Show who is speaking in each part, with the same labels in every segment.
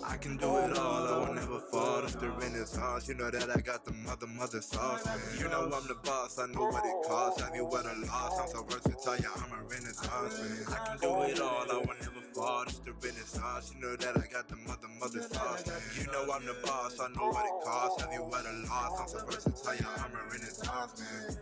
Speaker 1: I can do it all, I will never fall. It's the Renaissance, you know that I got the mother sauce, man. You know I'm the boss, I know what it costs. Have you ever lost? I'm so versatile, yeah, I'm a Renaissance, man. I can do it all, I will never fall. It's the Renaissance, you know that I got the mother sauce, man. You know I'm the boss, I know what it costs. Have you ever lost? I'm so versatile, yeah, I'm a Renaissance, man.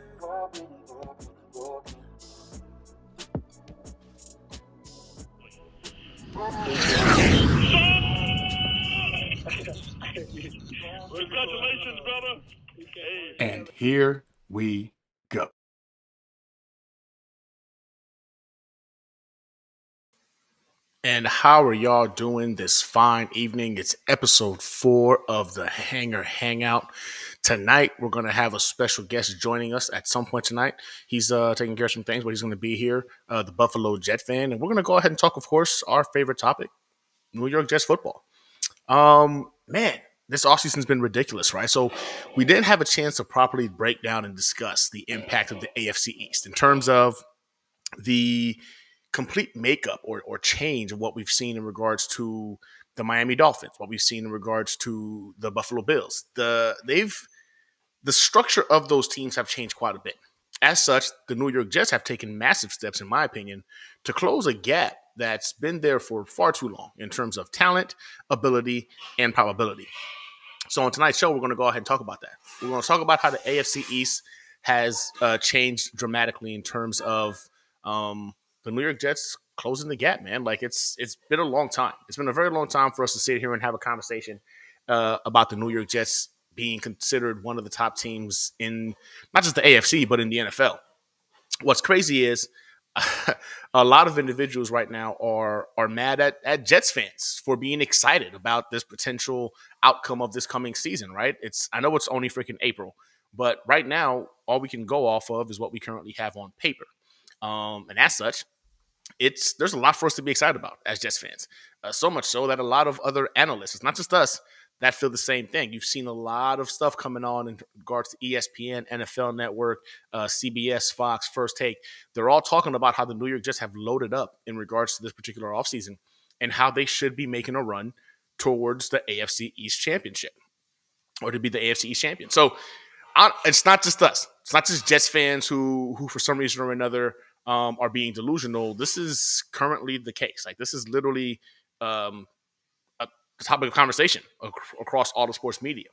Speaker 2: Congratulations, brother.
Speaker 3: And here we go. And how are y'all doing this fine evening? It's episode 4 of the Hangar Hangout. Tonight, we're going to have a special guest joining us at some point tonight. He's taking care of some things, but he's going to be here, the Buffalo Jet fan. And we're going to go ahead and talk, of course, our favorite topic, New York Jets football. Man, this offseason's been ridiculous, right? So we didn't have a chance to properly break down and discuss the impact of the AFC East in terms of the complete makeup or change of what we've seen in regards to the Miami Dolphins, what we've seen in regards to the Buffalo Bills. The structure of those teams have changed quite a bit. As such, the New York Jets have taken massive steps, in my opinion, to close a gap that's been there for far too long in terms of talent, ability, and probability. So on tonight's show, we're going to go ahead and talk about that. We're going to talk about how the AFC East has changed dramatically in terms of the New York Jets closing the gap, man. Like it's been a long time. It's been a very long time for us to sit here and have a conversation about the New York Jets being considered one of the top teams in not just the AFC, but in the NFL. What's crazy is a lot of individuals right now are mad at Jets fans for being excited about this potential outcome of this coming season, right? I know it's only freaking April, but right now all we can go off of is what we currently have on paper. And as such, there's a lot for us to be excited about as Jets fans. So much so that a lot of other analysts, it's not just us, that feel the same thing. You've seen a lot of stuff coming on in regards to ESPN, NFL Network, CBS, Fox, First Take. They're all talking about how the New York Jets have loaded up in regards to this particular offseason and how they should be making a run towards the AFC East Championship or to be the AFC East champion. So it's not just us. It's not just Jets fans who for some reason or another are being delusional. This is currently the case. Like this is literally a topic of conversation across all the sports media.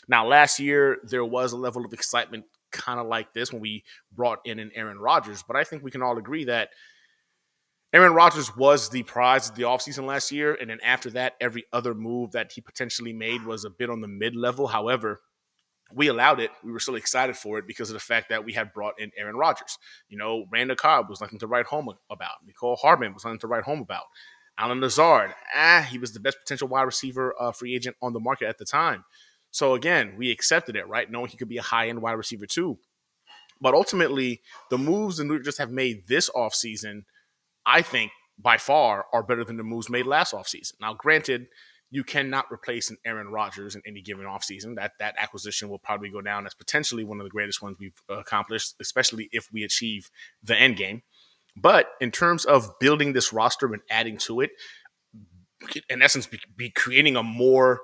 Speaker 3: Now, last year there was a level of excitement kind of like this when we brought in an Aaron Rodgers, but I think we can all agree that Aaron Rodgers was the prize of the offseason last year, and then after that, every other move that he potentially made was a bit on the mid-level. However, we allowed it. We were still excited for it because of the fact that we had brought in Aaron Rodgers. You know, Randall Cobb was nothing to write home about. Nicole Hardman was nothing to write home about. Alan Lazard, he was the best potential wide receiver free agent on the market at the time. So again, we accepted it, right? Knowing he could be a high-end wide receiver too. But ultimately, the moves the New York just have made this offseason, I think, by far, are better than the moves made last offseason. Now, granted, you cannot replace an Aaron Rodgers in any given offseason. That acquisition will probably go down as potentially one of the greatest ones we've accomplished, especially if we achieve the end game. But in terms of building this roster and adding to it, in essence, be creating a more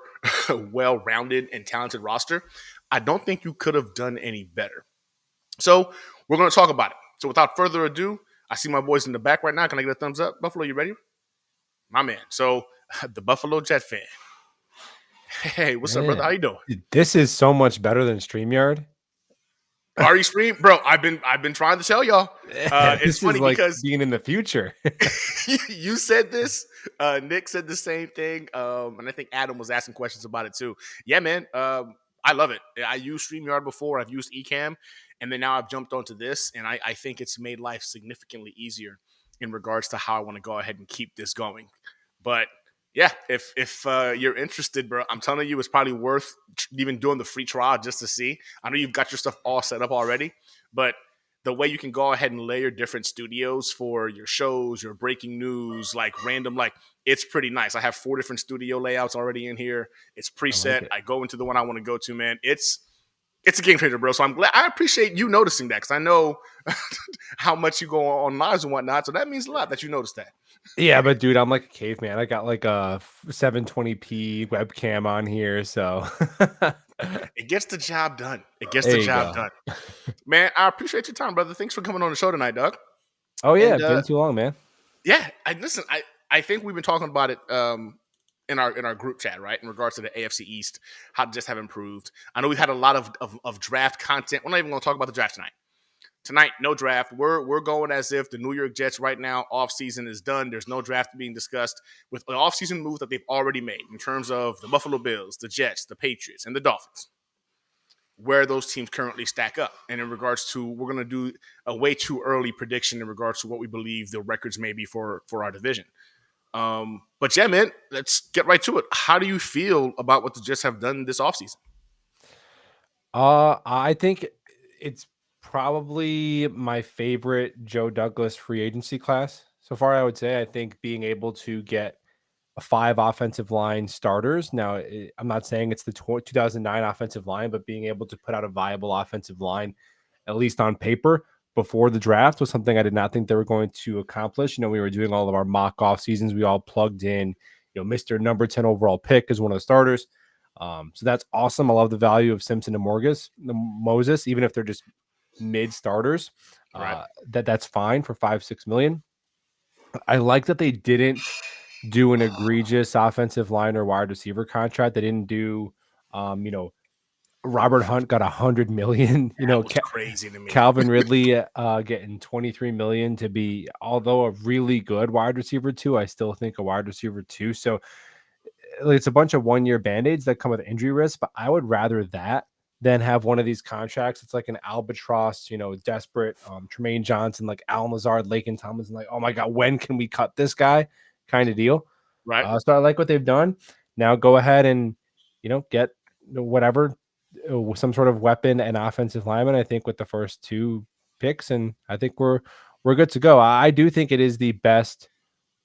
Speaker 3: well-rounded and talented roster, I don't think you could have done any better. So we're going to talk about it. So without further ado, I see my boys in the back right now. Can I get a thumbs up? Buffalo, you ready? My man. So the Buffalo Jet fan. Hey, what's up, brother? How you doing?
Speaker 4: This is so much better than StreamYard.
Speaker 3: RE Stream, bro. I've been trying to tell y'all. It's funny
Speaker 4: like
Speaker 3: because
Speaker 4: being in the future.
Speaker 3: you said this. Nick said the same thing, and I think Adam was asking questions about it too. Yeah, man. I love it. I used StreamYard before. I've used Ecamm, and then now I've jumped onto this, and I think it's made life significantly easier in regards to how I want to go ahead and keep this going. But yeah, if you're interested, bro, I'm telling you, it's probably worth even doing the free trial just to see. I know you've got your stuff all set up already, but the way you can go ahead and layer different studios for your shows, your breaking news, like random, like it's pretty nice. I have 4 different studio layouts already in here. It's preset. I go into the one I want to go to, man. It's It's a game changer, bro. So I'm glad. I appreciate you noticing that because I know how much you go on lives and whatnot. So that means a lot that you noticed that.
Speaker 4: Yeah, but dude, I'm like a caveman. I got like a 720p webcam on here, so
Speaker 3: It gets the job done. It gets the
Speaker 4: there you
Speaker 3: job
Speaker 4: go.
Speaker 3: done. Man, I appreciate your time, brother. Thanks for coming on the show tonight, Doug.
Speaker 4: Oh yeah,
Speaker 3: And
Speaker 4: been too long, man.
Speaker 3: yeah, listen. I think we've been talking about it in our group chat, right? In regards to the AFC East, how to just have improved. I know we've had a lot of draft content. We're not even going to talk about the draft tonight. Tonight, no draft. We're going as if the New York Jets right now offseason is done. There's no draft being discussed with the offseason moves that they've already made in terms of the Buffalo Bills, the Jets, the Patriots, and the Dolphins. Where those teams currently stack up. And in regards to, we're going to do a way too early prediction in regards to what we believe the records may be for our division. But yeah, man, let's get right to it. How do you feel about what the Jets have done this offseason?
Speaker 4: I think it's probably my favorite Joe Douglas free agency class so far. I would say I think being able to get 5 offensive line starters. Now, I'm not saying it's the 2009 offensive line, but being able to put out a viable offensive line, at least on paper, before the draft was something I did not think they were going to accomplish. We were doing all of our mock off seasons. We all plugged in, Mr. Number 10 overall pick as one of the starters. So that's awesome. I love the value of Simpson and Moses, even if they're just mid starters.
Speaker 3: Right.
Speaker 4: That's fine for 5-6 million. I like that they didn't do an egregious offensive line or wide receiver contract. They didn't do, Robert Hunt got 100 million.
Speaker 3: That was crazy to me.
Speaker 4: Calvin Ridley getting 23 million to be, although a really good wide receiver too, I still think a wide receiver too. So it's a bunch of 1-year band-aids that come with injury risk, but I would rather that than have one of these contracts. It's like an albatross, desperate Tremaine Johnson, like Alan Lazard, Laken Tomlinson, like, oh my God, when can we cut this guy kind of deal?
Speaker 3: Right.
Speaker 4: So I like what they've done. Now go ahead and, get whatever, some sort of weapon and offensive lineman, I think, with the first 2 picks. And I think we're good to go. I do think it is the best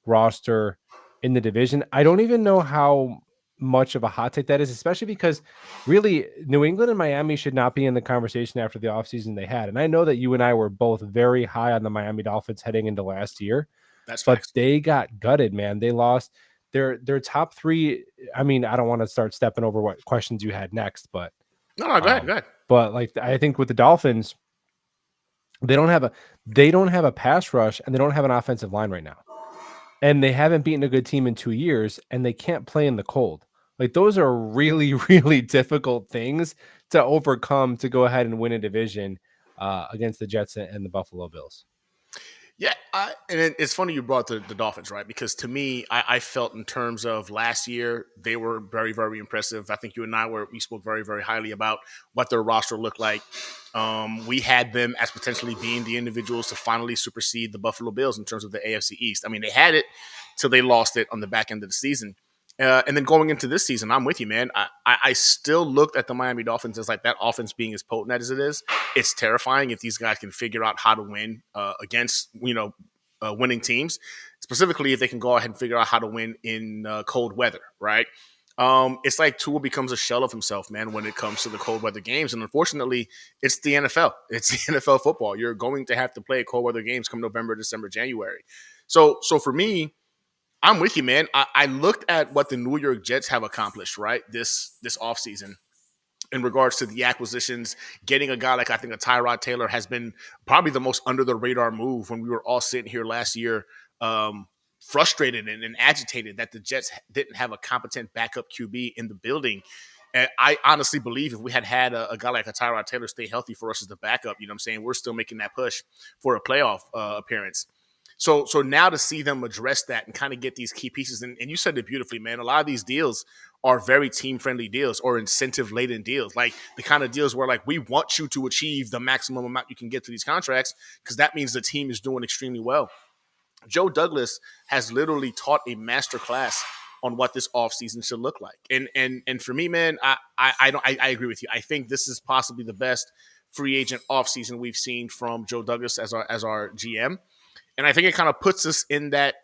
Speaker 4: roster in the division. I don't even know how much of a hot take that is, especially because really New England and Miami should not be in the conversation after the offseason they had. And I know that you and I were both very high on the Miami Dolphins heading into last year.
Speaker 3: That's
Speaker 4: but
Speaker 3: facts.
Speaker 4: They got gutted, man. They lost their top 3. I mean, I don't want to start stepping over what questions you had next, but
Speaker 3: No, go ahead.
Speaker 4: But like, I think with the Dolphins, they don't have a pass rush and they don't have an offensive line right now. And they haven't beaten a good team in 2 years, and they can't play in the cold. Like, those are really, really difficult things to overcome to go ahead and win a division against the Jets and the Buffalo Bills.
Speaker 3: Yeah, and it's funny you brought the Dolphins, right? Because to me, I felt in terms of last year, they were very, very impressive. I think you and we spoke very, very highly about what their roster looked like. We had them as potentially being the individuals to finally supersede the Buffalo Bills in terms of the AFC East. I mean, they had it till they lost it on the back end of the season. And then going into this season, I'm with you, man. I still looked at the Miami Dolphins as like that offense being as potent as it is. It's terrifying if these guys can figure out how to win against, winning teams, specifically if they can go ahead and figure out how to win in cold weather, right? It's like Tua becomes a shell of himself, man, when it comes to the cold weather games. And unfortunately, it's the NFL. It's the NFL football. You're going to have to play cold weather games come November, December, January. So for me, I'm with you, man. I looked at what the New York Jets have accomplished, right, this offseason in regards to the acquisitions. Getting a guy like, I think, a Tyrod Taylor has been probably the most under-the-radar move when we were all sitting here last year frustrated and agitated that the Jets didn't have a competent backup QB in the building. And I honestly believe if we had a guy like a Tyrod Taylor stay healthy for us as the backup, you know what I'm saying, we're still making that push for a playoff appearance. So now to see them address that and kind of get these key pieces, and you said it beautifully, man. A lot of these deals are very team-friendly deals or incentive-laden deals, like the kind of deals where, like, we want you to achieve the maximum amount you can get to these contracts because that means the team is doing extremely well. Joe Douglas has literally taught a master class on what this offseason should look like. And for me, man, I agree with you. I think this is possibly the best free agent offseason we've seen from Joe Douglas as our GM. And I think it kind of puts us in that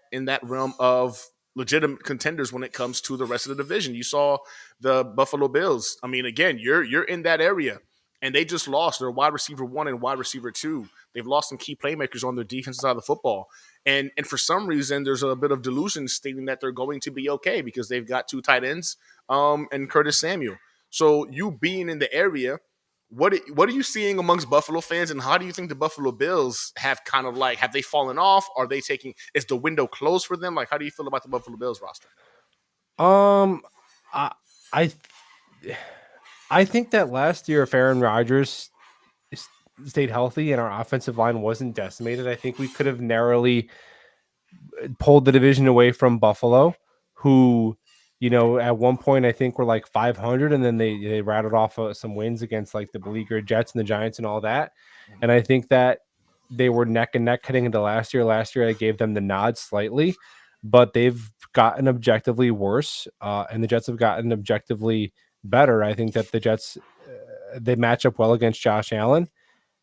Speaker 3: realm of legitimate contenders when it comes to the rest of the division. You saw the Buffalo Bills. I mean, again, you're in that area. and they just lost their wide receiver 1 and wide receiver 2. They've lost some key playmakers on their defensive side of the football. And for some reason, there's a bit of delusion stating that they're going to be okay because they've got 2 tight ends and Curtis Samuel. So you being in the area, what are you seeing amongst Buffalo fans, and how do you think the Buffalo Bills have kind of like, have they fallen off? Are they taking, is the window closed for them? Like, how do you feel about the Buffalo Bills roster?
Speaker 4: I I I think that last year, if Aaron Rodgers stayed healthy and our offensive line wasn't decimated, I think we could have narrowly pulled the division away from Buffalo, who, at one point I think were like 500, and then they rattled off some wins against like the beleaguered Jets and the Giants and all that. And I think that they were neck and neck heading into last year. Last year I gave them the nod slightly, but they've gotten objectively worse, and the Jets have gotten objectively better. I think that the Jets, they match up well against Josh Allen,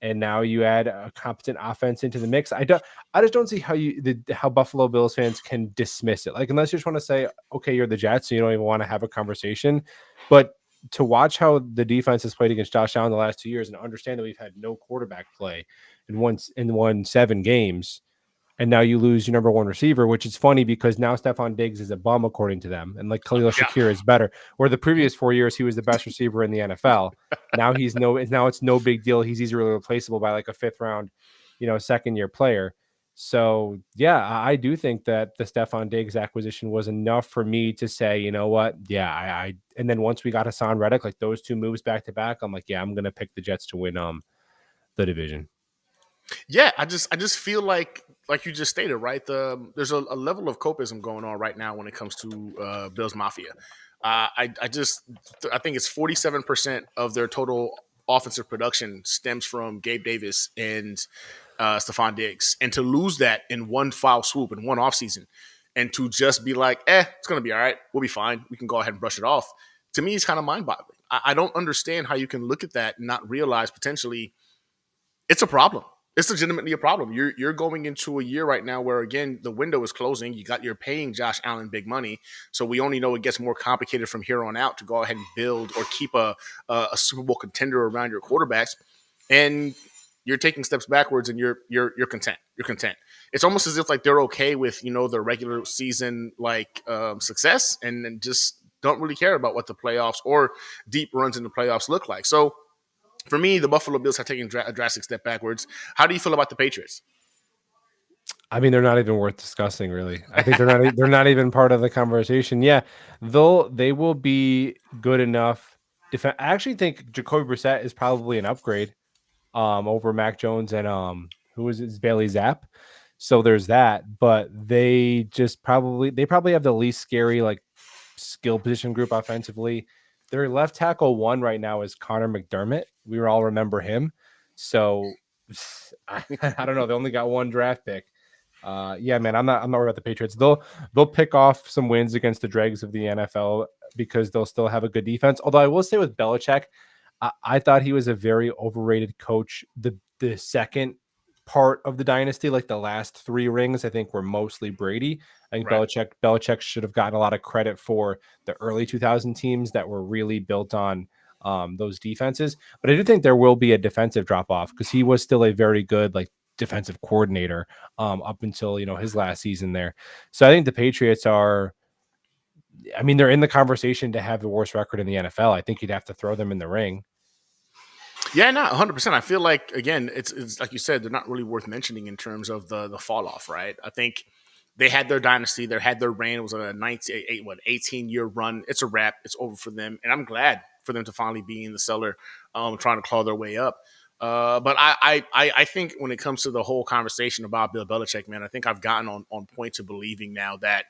Speaker 4: and now you add a competent offense into the mix. I just don't see how Buffalo Bills fans can dismiss it. Like, unless you just want to say, okay, you're the Jets, so you don't even want to have a conversation. But to watch how the defense has played against Josh Allen the last 2 years, and understand that we've had no quarterback play in won 7 games, and now you lose your number 1 receiver, which is funny because now Stephon Diggs is a bum according to them, and like Khalil Shakir is better. Where the previous 4 years he was the best receiver in the NFL. Now it's no big deal. He's easily replaceable by like a 5th round, second year player. So yeah, I do think that the Stephon Diggs acquisition was enough for me to say, you know what, yeah, I and then once we got Hassan Reddick, like those 2 moves back to back, I'm like, yeah, I'm gonna pick the Jets to win the division.
Speaker 3: Yeah, I just feel like you just stated, right? There's a level of copism going on right now when it comes to Bills Mafia. I think it's 47% of their total offensive production stems from Gabe Davis and Stephon Diggs, and to lose that in one foul swoop in one offseason, and to just be like, it's gonna be all right, we'll be fine, we can go ahead and brush it off. To me, it's kind of mind-boggling. I don't understand how you can look at that and not realize potentially it's a problem. It's legitimately a problem. You're going into a year right now where, again, the window is closing. You're paying Josh Allen big money, so we only know it gets more complicated from here on out to go ahead and build or keep a Super Bowl contender around your quarterbacks, and you're taking steps backwards, and you're content. You're content. It's almost as if like they're okay with the regular season success, and just don't really care about what the playoffs or deep runs in the playoffs look like. So, for me, the Buffalo Bills have taken a drastic step backwards. How do you feel about the Patriots?
Speaker 4: I mean, they're not even worth discussing, really. I think they're not even part of the conversation. Yeah, they will be good enough. I actually think Jacoby Brissett is probably an upgrade over Mac Jones and who is it? Bailey Zapp. So there's that, but they probably have the least scary like skill position group offensively. Their left tackle 1 right now is Connor McDermott. We all remember him. So I don't know. They only got 1 draft pick. Yeah, man, I'm not worried about the Patriots. They'll pick off some wins against the dregs of the NFL because they'll still have a good defense. Although I will say with Belichick, I thought he was a very overrated coach. The second part of the dynasty, like the last 3 rings, I think were mostly Brady. I think
Speaker 3: Right.
Speaker 4: Belichick should have gotten a lot of credit for the early 2000 teams that were really built on those defenses. But I do think there will be a defensive drop off because he was still a very good like defensive coordinator up until his last season there. So I think the Patriots are. I mean, they're in the conversation to have the worst record in the NFL. I think you'd have to throw them in the ring.
Speaker 3: Yeah, no, 100%. I feel like, again, it's like you said, they're not really worth mentioning in terms of the fall off, right? I think they had their dynasty, they had their reign. It was a 18-year run. It's a wrap. It's over for them, and I'm glad for them to finally be in the cellar, trying to claw their way up. But I think when it comes to the whole conversation about Bill Belichick, man, I think I've gotten on point to believing now that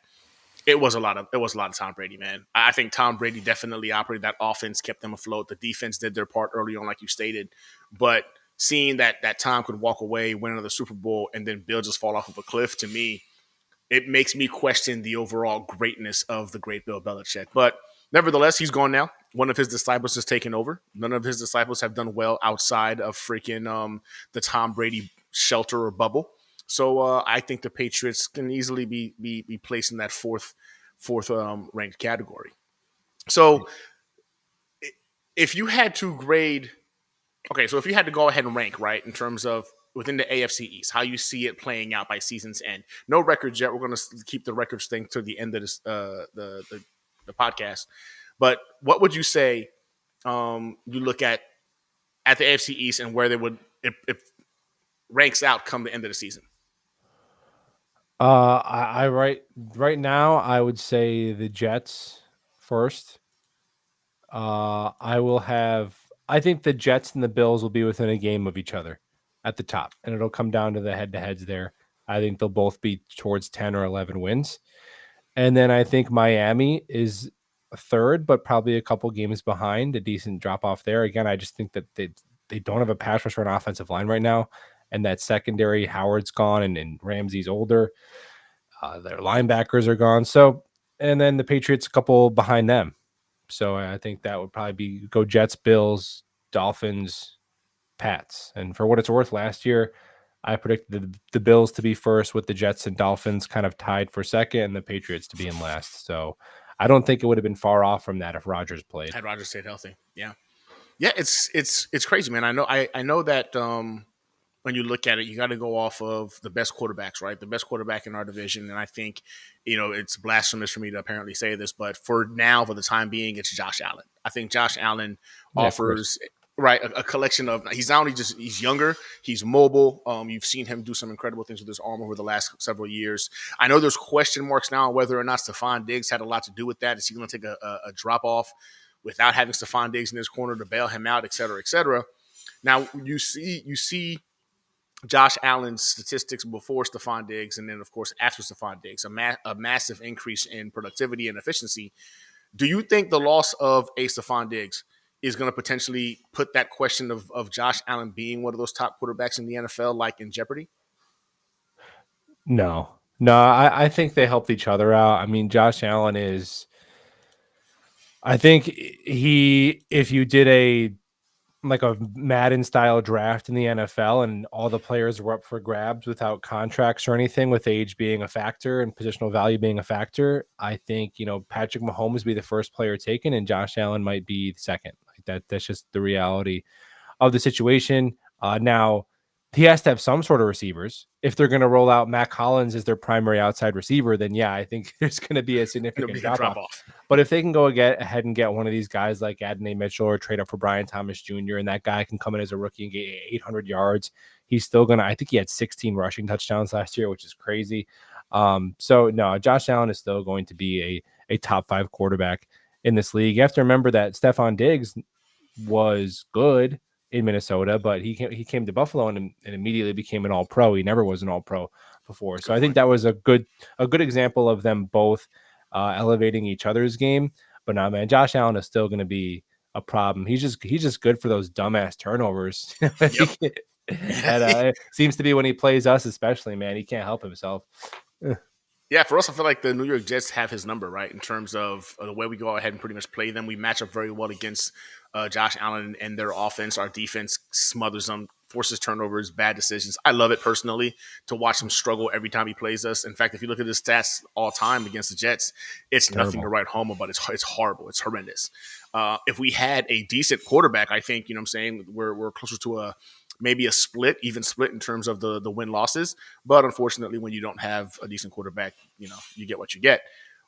Speaker 3: it was a lot of Tom Brady, man. I think Tom Brady definitely operated that offense, kept them afloat. The defense did their part early on, like you stated. But seeing that Tom could walk away, win another Super Bowl, and then Bill just fall off of a cliff, to me, it makes me question the overall greatness of the great Bill Belichick. But nevertheless, he's gone now. One of his disciples has taken over. None of his disciples have done well outside of freaking the Tom Brady shelter or bubble. So I think the Patriots can easily be placed in that fourth ranked category. So if you had to grade Okay, so if you had to go ahead and rank, right, in terms of within the AFC East, how you see it playing out by season's end. No records yet. We're going to keep the records thing to the end of this the podcast. But what would you say you look at the AFC East and where they would if ranks out come the end of the season?
Speaker 4: I right now I would say the Jets first. I think the Jets and the Bills will be within a game of each other at the top, and it'll come down to the head-to-heads there. I think they'll both be towards 10 or 11 wins. And then I think Miami is a third, but probably a couple games behind, a decent drop off there. Again, I just think that they don't have a pass rusher on offensive line right now. And that secondary, Howard's gone and Ramsey's older. Their linebackers are gone. So, and then the Patriots a couple behind them. So I think that would probably be go Jets, Bills, Dolphins, Pats. And for what it's worth, last year I predicted the Bills to be first with the Jets and Dolphins kind of tied for second and the Patriots to be in last. So I don't think it would have been far off from that if Rodgers played.
Speaker 3: Had Rodgers stayed healthy. Yeah. Yeah, it's crazy, man. I know that when you look at it, you got to go off of the best quarterbacks, right? The best quarterback in our division. And I think, it's blasphemous for me to apparently say this, but for the time being, it's Josh Allen. I think Josh Allen offers, right, a collection of, he's not only he's younger, he's mobile. You've seen him do some incredible things with his arm over the last several years. I know there's question marks now on whether or not Stephon Diggs had a lot to do with that. Is he going to take a drop off without having Stephon Diggs in his corner to bail him out, et cetera, et cetera? Now, you see Josh Allen's statistics before Stephon Diggs and then, of course, after Stephon Diggs, a massive increase in productivity and efficiency. Do you think the loss of a Stephon Diggs is going to potentially put that question of Josh Allen being one of those top quarterbacks in the NFL like in jeopardy?
Speaker 4: No, I think they helped each other out. I mean, Josh Allen is, I think if you did a Madden style draft in the NFL and all the players were up for grabs without contracts or anything, with age being a factor and positional value being a factor, I think, Patrick Mahomes would be the first player taken and Josh Allen might be the second. That's just the reality of the situation. Now he has to have some sort of receivers. If they're going to roll out Mac Hollins as their primary outside receiver, then yeah, I think there's going to be a significant drop off. But if they can go ahead and get one of these guys like Adonai Mitchell or trade up for Brian Thomas Jr., and that guy can come in as a rookie and get 800 yards, he's still going to, I think he had 16 rushing touchdowns last year, which is crazy. So no, Josh Allen is still going to be a top 5 quarterback in this league. You have to remember that Stephon Diggs was good in Minnesota, but he came to Buffalo and immediately became an all-pro. He never was an all-pro before. So I think that was a good example of them both elevating each other's game. But now, man, Josh Allen is still going to be a problem. He's just good for those dumbass turnovers. Yep. It seems to be when he plays us, especially, man, he can't help himself.
Speaker 3: Yeah, for us, I feel like the New York Jets have his number, right, in terms of the way we go ahead and pretty much play them. We match up very well against Josh Allen and their offense. Our defense smothers them, forces turnovers, bad decisions. I love it personally to watch him struggle every time he plays us. In fact, if you look at his stats all time against the Jets, it's terrible. Nothing to write home about. It's horrible. It's horrendous. If we had a decent quarterback, I think, we're closer to maybe a even split in terms of the win-losses. But unfortunately, when you don't have a decent quarterback, you get what you get.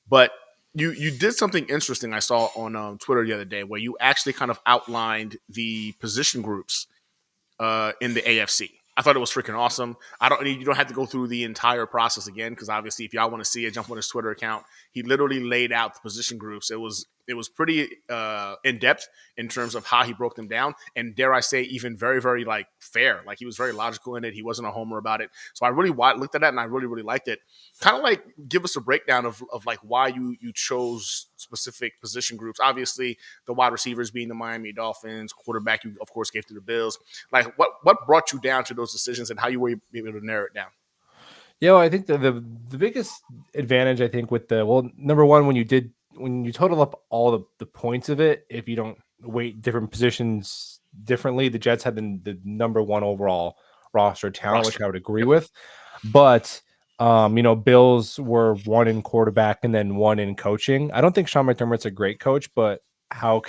Speaker 3: But you did something interesting I saw on Twitter the other day where you actually kind of outlined the position groups in the AFC. I thought it was freaking awesome. You don't have to go through the entire process again because obviously if y'all want to see it, jump on his Twitter account. He literally laid out the position groups. It was pretty in depth in terms of how he broke them down, and dare I say, even very, very fair. He was very logical in it. He wasn't a homer about it. So I really looked at that and I really, really liked it. Kind of give us a breakdown of why you chose specific position groups. Obviously, the wide receivers being the Miami Dolphins, quarterback you of course gave to the Bills. What brought you down to those decisions and how you were able to narrow it down?
Speaker 4: Yeah, well, I think the biggest advantage I think with number one, when you total up all the points of it, if you don't weight different positions differently, the Jets had the number one overall roster talent, which I would agree with. But Bills were one in quarterback and then one in coaching. I don't think Sean McDermott's a great coach, but I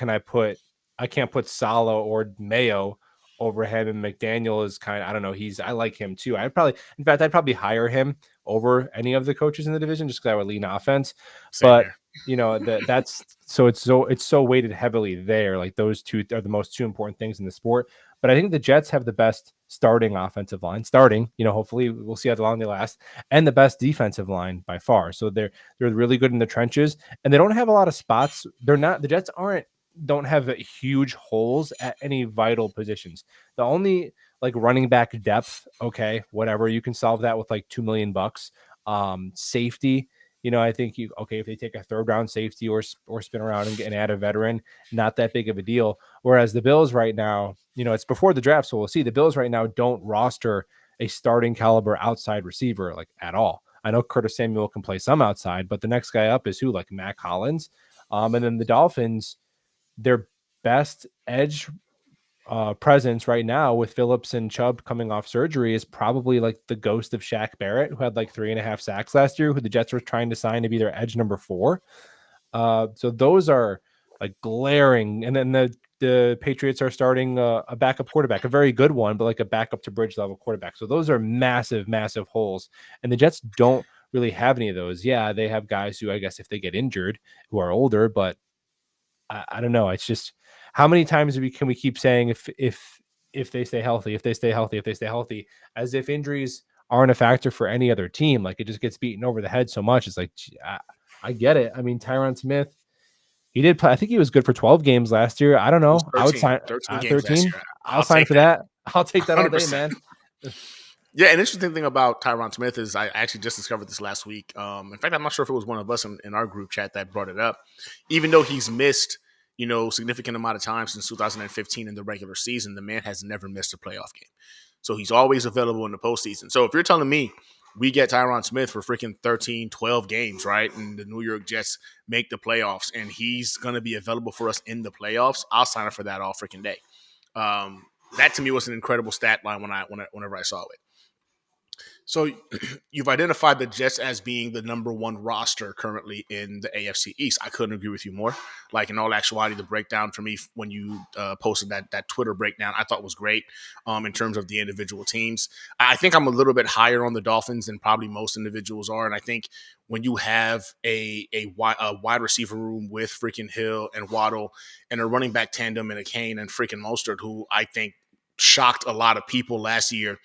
Speaker 4: can't put Saleh or Mayo over him, and McDaniel is kind of, I don't know, I like him too. I'd probably hire him over any of the coaches in the division just because I would lean offense.
Speaker 3: Same
Speaker 4: But
Speaker 3: here.
Speaker 4: that's so it's so weighted heavily there. Like those two are the most two important things in the sport. But I think the Jets have the best starting offensive line. Hopefully we'll see how long they last, and the best defensive line by far. So they're really good in the trenches, and they don't have a lot of spots. The Jets don't have huge holes at any vital positions. The only like running back depth, okay, whatever, you can solve that with like $2 million. Safety, I think if they take a third round safety or spin around and add a veteran, not that big of a deal. Whereas the Bills right now, it's before the draft, so we'll see. The Bills right now don't roster a starting caliber outside receiver like at all. I know Curtis Samuel can play some outside, but the next guy up is who? Like Matt Collins. And then the Dolphins, their best edge presence right now with Phillips and Chubb coming off surgery is probably like the ghost of Shaq Barrett, who had like 3.5 sacks last year, who the Jets were trying to sign to be their edge number 4. So those are like glaring. And then the Patriots are starting a backup quarterback, a very good one, but like a backup to bridge level quarterback. So those are massive, massive holes. And the Jets don't really have any of those. Yeah, they have guys who, I guess, if they get injured, who are older, but I don't know. It's just, how many times can we keep saying if they stay healthy, as if injuries aren't a factor for any other team? Like it just gets beaten over the head so much. It's like, I get it. I mean, Tyron Smith, he did play. I think he was good for 12 games last year. I don't know.
Speaker 3: 13,
Speaker 4: I would sign
Speaker 3: 13 games
Speaker 4: 13.
Speaker 3: last year.
Speaker 4: I'll sign for that. I'll take that all day,
Speaker 3: 100%.
Speaker 4: man.
Speaker 3: Yeah, an interesting thing about Tyron Smith is I actually just discovered this last week. In fact, I'm not sure if it was one of us in our group chat that brought it up. Even though he's missed, significant amount of time since 2015 in the regular season, the man has never missed a playoff game. So he's always available in the postseason. So if you're telling me we get Tyron Smith for freaking 13, 12 games, right, and the New York Jets make the playoffs, and he's going to be available for us in the playoffs, I'll sign up for that all freaking day. That to me was an incredible stat line whenever I saw it. So you've identified the Jets as being the number one roster currently in the AFC East. I couldn't agree with you more. Like in all actuality, the breakdown for me when you posted that Twitter breakdown, I thought was great in terms of the individual teams. I think I'm a little bit higher on the Dolphins than probably most individuals are. And I think when you have a wide receiver room with freaking Hill and Waddle and a running back tandem and a Kane and freaking Mostert, who I think shocked a lot of people last year,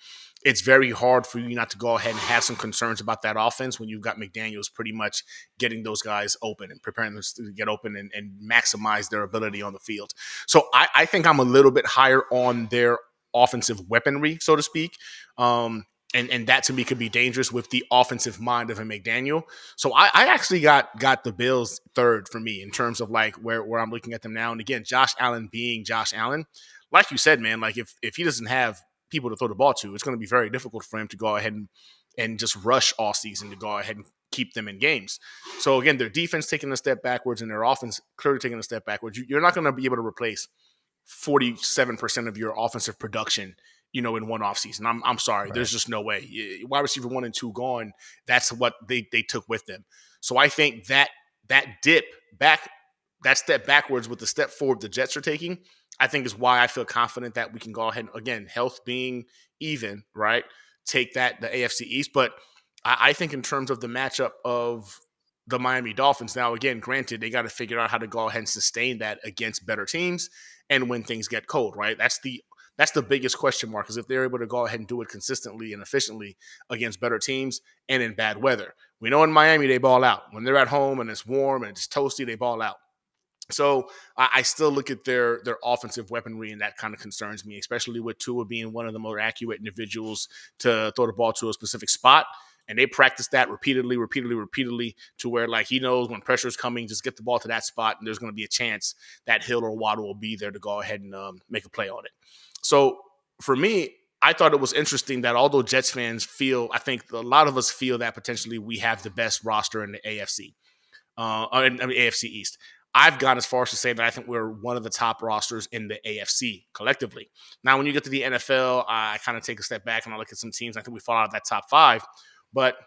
Speaker 3: it's very hard for you not to go ahead and have some concerns about that offense when you've got McDaniels pretty much getting those guys open and preparing them to get open and maximize their ability on the field. So I think I'm a little bit higher on their offensive weaponry, so to speak. And that to me could be dangerous with the offensive mind of a McDaniel. So I actually got the Bills third for me in terms of like where I'm looking at them now. And again, Josh Allen being Josh Allen, like you said, man, like if he doesn't have people to throw the ball to, it's going to be very difficult for him to go ahead and just rush all season to go ahead and keep them in games. So again, their defense taking a step backwards and their offense clearly taking a step backwards. You're not going to be able to replace 47% of your offensive production, in one offseason. I'm sorry. Right. There's just no way. Wide receiver 1 and 2 gone. That's what they took with them. So I think that dip back, that step backwards with the step forward the Jets are taking, I think is why I feel confident that we can go ahead and, again, health being even, right, take the AFC East. But I think in terms of the matchup of the Miami Dolphins, now, again, granted, they got to figure out how to go ahead and sustain that against better teams and when things get cold, right? That's the biggest question mark, is if they're able to go ahead and do it consistently and efficiently against better teams and in bad weather. We know in Miami they ball out. When they're at home and it's warm and it's toasty, they ball out. So I still look at their offensive weaponry, and that kind of concerns me, especially with Tua being one of the more accurate individuals to throw the ball to a specific spot. And they practice that repeatedly to where, like, he knows when pressure is coming, just get the ball to that spot, and there's going to be a chance that Hill or Waddle will be there to go ahead and make a play on it. So for me, I thought it was interesting that although Jets fans I think a lot of us feel that potentially we have the best roster in the AFC, AFC East. I've gone as far as to say that I think we're one of the top rosters in the AFC collectively. Now, when you get to the NFL, I kind of take a step back and I look at some teams. I think we fall out of that top 5. But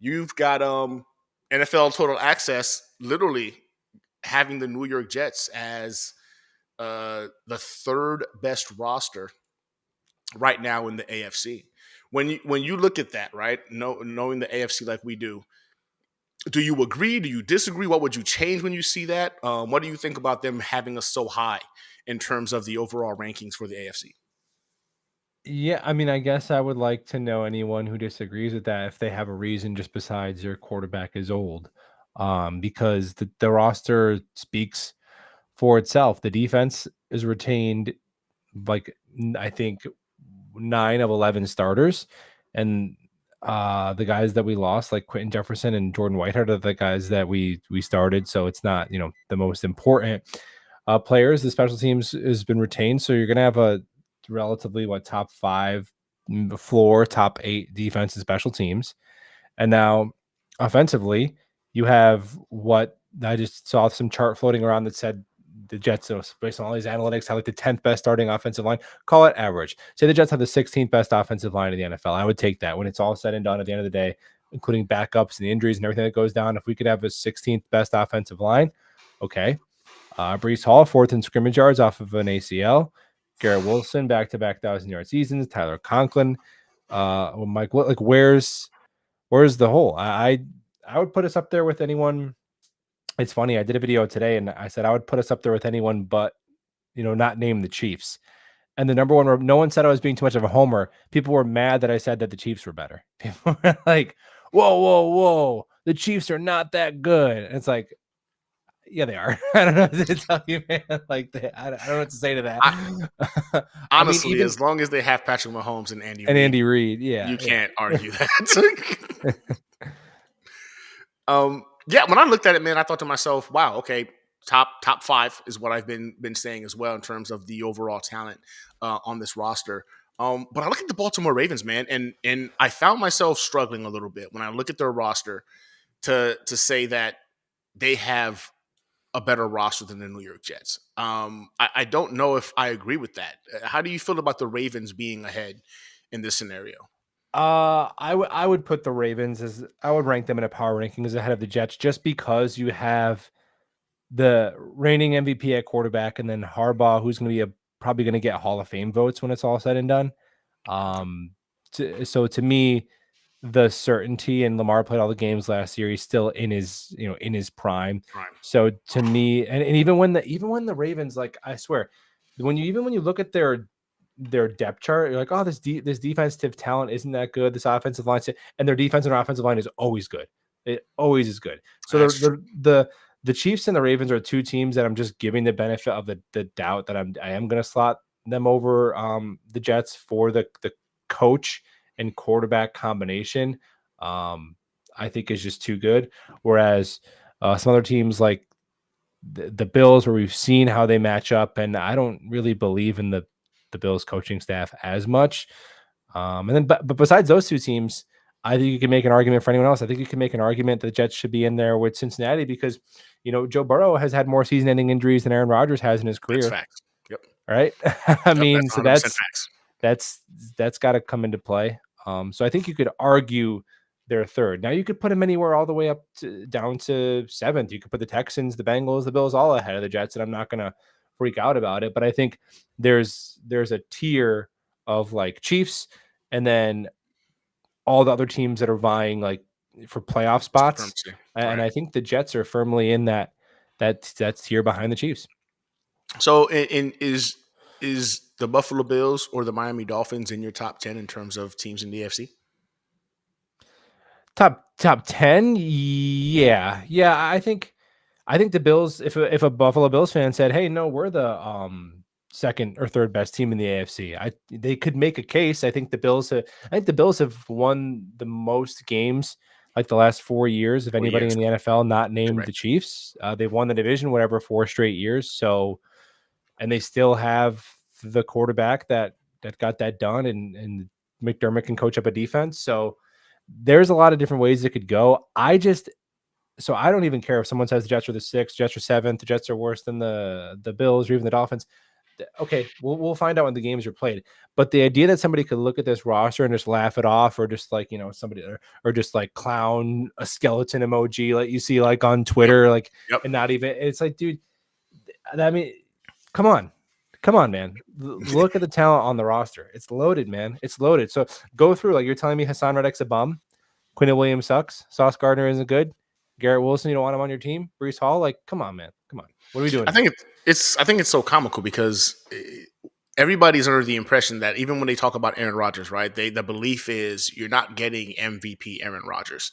Speaker 3: you've got NFL Total Access literally having the New York Jets as the third best roster right now in the AFC. When you look at that, right, knowing the AFC like we do you agree? Do you disagree? What would you change when you see that? What do you think about them having us so high in terms of the overall rankings for the AFC?
Speaker 4: Yeah, I mean, I guess I would like to know anyone who disagrees with that if they have a reason just besides your quarterback is old. Because the roster speaks for itself. The defense is retained like I think 9 of 11 starters, and the guys that we lost, like Quentin Jefferson and Jordan Whitehead, are the guys that we started. So it's not the most important players. The special teams has been retained, so you're gonna have a relatively top 5 floor, top 8 defense and special teams. And now offensively, you have what I just saw some chart floating around that said the Jets, based on all these analytics, have like the 10th best starting offensive line. Call it average. Say the Jets have the 16th best offensive line in the NFL. I would take that when it's all said and done at the end of the day, including backups and the injuries and everything that goes down. If we could have a 16th best offensive line, okay. Brees Hall, 4th in scrimmage yards off of an ACL. Garrett Wilson, back-to-back 1,000-yard seasons. Tyler Conklin. Mike, where's the hole? I would put us up there with anyone. It's funny. I did a video today and I said I would put us up there with anyone but, not name the Chiefs. And the number one, where no one said I was being too much of a homer. People were mad that I said that the Chiefs were better. People were like, whoa, whoa, whoa. The Chiefs are not that good. And it's like, yeah, they are. I don't know what to tell you, man. Like, I don't know what to say to that.
Speaker 3: Honestly, even, as long as they have Patrick Mahomes and
Speaker 4: Andy Reid, yeah,
Speaker 3: you can't argue that. Yeah, when I looked at it, man, I thought to myself, wow, okay, top 5 is what I've been saying as well in terms of the overall talent on this roster. But I look at the Baltimore Ravens, man, and I found myself struggling a little bit when I look at their roster to say that they have a better roster than the New York Jets. I don't know if I agree with that. How do you feel about the Ravens being ahead in this scenario?
Speaker 4: I would put the Ravens I would rank them in a power ranking as ahead of the Jets, just because you have the reigning MVP at quarterback, and then Harbaugh, who's going to be probably going to get Hall of Fame votes when it's all said and done. So to me, the certainty, and Lamar played all the games last year. He's still in his prime. So to me, and even when the Ravens, like, I swear, when you look at their depth chart, you're like, oh, this defensive talent isn't that good. This offensive line, and their defense and offensive line is always good. It always is good. So the Chiefs and the Ravens are 2 teams that I'm just giving the benefit of the doubt that I am going to slot them over the Jets for the coach and quarterback combination. I think is just too good. Whereas some other teams like the Bills, where we've seen how they match up, and I don't really believe in the Bills coaching staff as much. And then, but besides those 2 teams, I think you can make an argument for anyone else. I think you can make an argument that the Jets should be in there with Cincinnati because, Joe Burrow has had more season-ending injuries than Aaron Rodgers has in his career.
Speaker 3: That's facts. Yep.
Speaker 4: Right. I mean,
Speaker 3: that's
Speaker 4: so that's got to come into play. So I think you could argue they're 3rd. Now you could put them anywhere all the way up down to 7th. You could put the Texans, the Bengals, the Bills all ahead of the Jets, and I'm not going to freak out about it. But I think there's a tier of like Chiefs, and then all the other teams that are vying like for playoff spots. And I think the Jets are firmly in that tier behind the Chiefs.
Speaker 3: So is the Buffalo Bills or the Miami Dolphins in your top 10 in terms of teams in the AFC?
Speaker 4: Top 10? Yeah. I think the Bills, if a Buffalo Bills fan said, hey, no, we're the 2nd or 3rd best team in the AFC, they could make a case. I think the Bills have won the most games like the last 4 years of anybody in the NFL, not named the Chiefs. They've won the division, 4 straight years. So, and they still have the quarterback that got that done, and McDermott can coach up a defense. So there's a lot of different ways it could go. So I don't even care if someone says the Jets are the 6th, Jets are 7th, the Jets are worse than the Bills or even the Dolphins. Okay, we'll find out when the games are played. But the idea that somebody could look at this roster and just laugh it off, or just like, somebody, or just like clown a skeleton emoji like you see like on Twitter, and not even, it's like, dude, I mean, Come on, man. Look at the talent on the roster. It's loaded, man. It's loaded. So go through, like, you're telling me Hassan Reddick's a bum, Quinn Williams sucks, Sauce Gardner isn't good, Garrett Wilson, you don't want him on your team, Breece Hall, like, come on, man. Come on. What are we doing?
Speaker 3: I think it's so comical because everybody's under the impression that even when they talk about Aaron Rodgers, right? The belief is you're not getting MVP Aaron Rodgers.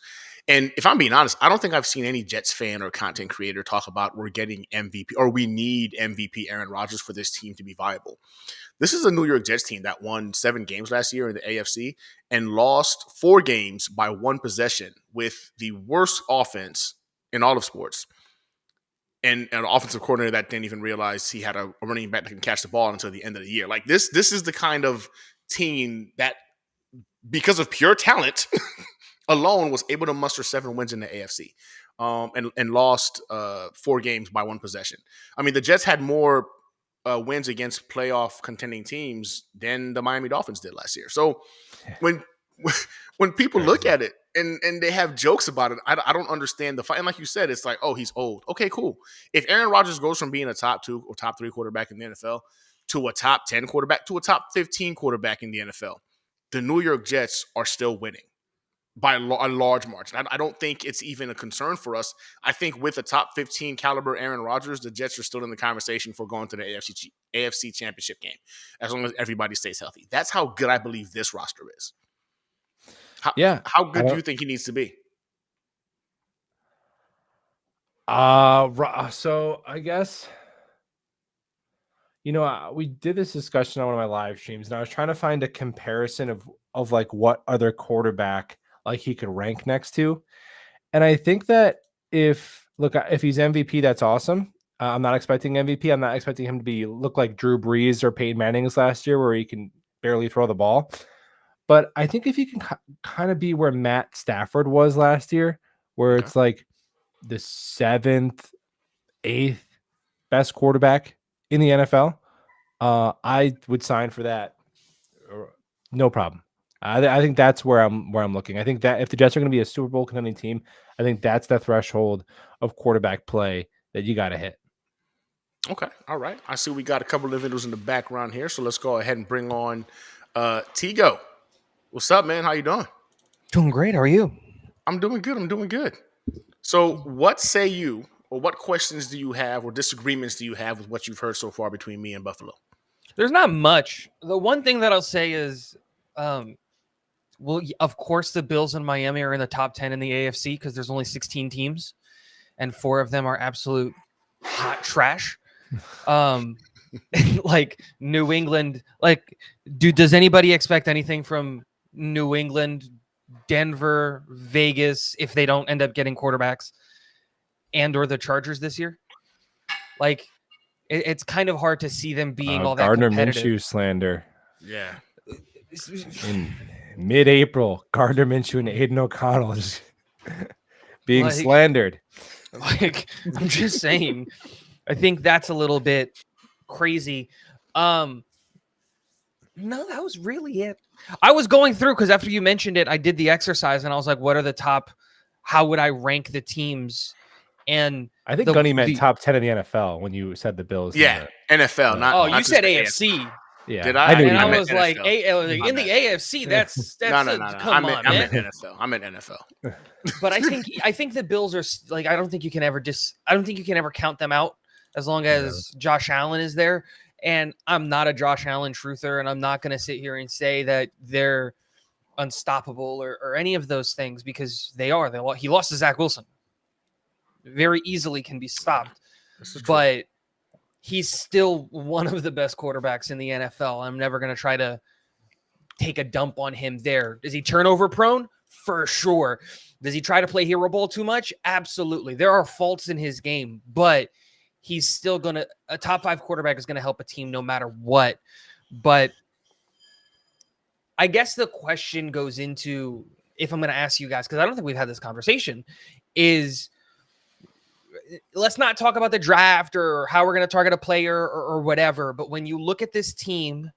Speaker 3: And if I'm being honest, I don't think I've seen any Jets fan or content creator talk about we're getting MVP or we need MVP Aaron Rodgers for this team to be viable. This is a New York Jets team that won 7 games last year in the AFC and lost 4 games by 1 possession with the worst offense in all of sports. And an offensive coordinator that didn't even realize he had a running back that can catch the ball until the end of the year. Like this is the kind of team that, because of pure talent alone, was able to muster 7 wins in the AFC, and lost 4 games by 1 possession. I mean, the Jets had more wins against playoff contending teams than the Miami Dolphins did last year. So when people look at it and they have jokes about it, I don't understand the fight. And like you said, it's like, oh, he's old. Okay, cool. If Aaron Rodgers goes from being a top 2 or top 3 quarterback in the NFL to a top 10 quarterback to a top 15 quarterback in the NFL, the New York Jets are still winning by a large margin. I don't think it's even a concern for us. I think with a top 15 caliber Aaron Rodgers, the Jets are still in the conversation for going to the AFC Championship game, as long as everybody stays healthy. That's how good I believe this roster is. How good do you think he needs to be?
Speaker 4: So I guess, we did this discussion on one of my live streams, and I was trying to find a comparison of like what other quarterback like he could rank next to. And I think that if he's MVP, that's awesome. I'm not expecting MVP. I'm not expecting him to look like Drew Brees or Peyton Manning's last year, where he can barely throw the ball. But I think if he can kind of be where Matt Stafford was last year, where it's like the 7th, 8th best quarterback in the NFL, I would sign for that. No problem. I think that's where I'm looking. I think that if the Jets are going to be a Super Bowl contending team, I think that's the threshold of quarterback play that you got to hit.
Speaker 3: Okay. All right. I see we got a couple of individuals in the background here, so let's go ahead and bring on Tigo. What's up, man? How you doing?
Speaker 5: Doing great. How are you?
Speaker 3: I'm doing good. So what say you, or what questions do you have or disagreements do you have with what you've heard so far between me and Buffalo?
Speaker 5: There's not much. The one thing that I'll say is, of course, the Bills and Miami are in the top 10 in the AFC because there's only 16 teams, and 4 of them are absolute hot trash. Like New England, does anybody expect anything from New England, Denver, Vegas if they don't end up getting quarterbacks, and or the Chargers this year? Like, it's kind of hard to see them being all that
Speaker 4: Gardner
Speaker 5: competitive.
Speaker 4: Minshew slander.
Speaker 3: Yeah.
Speaker 4: In mid-April, Gardner Minshew and Aiden O'Connell is being slandered.
Speaker 5: Like, I'm just saying, I think that's a little bit crazy. No, that was really it. I was going through, because after you mentioned it, I did the exercise, and I was like, what are the top, how would I rank the teams? And
Speaker 4: I think Gunny meant top 10 in the NFL when you said the Bills.
Speaker 3: Yeah, NFL. Not
Speaker 5: you said
Speaker 3: AFC.
Speaker 5: AFC.
Speaker 4: Yeah,
Speaker 3: did I?
Speaker 5: And I was
Speaker 3: NFL.
Speaker 5: like, in the AFC, that's
Speaker 3: no.
Speaker 5: Come on,
Speaker 3: I meant NFL. I meant NFL.
Speaker 5: But I think the Bills are like, I don't think you can ever count them out as long as Josh Allen is there. And I'm not a Josh Allen truther, and I'm not going to sit here and say that they're unstoppable or any of those things, because they are. He lost to Zach Wilson. Very easily can be stopped. But he's still one of the best quarterbacks in the NFL. I'm never going to try to take a dump on him there. Is he turnover prone? For sure. Does he try to play hero ball too much? Absolutely. There are faults in his game, but he's still a top 5 quarterback is going to help a team no matter what. But I guess the question goes into, if I'm going to ask you guys, because I don't think we've had this conversation, is let's not talk about the draft or how we're going to target a player or whatever. But when you look at this team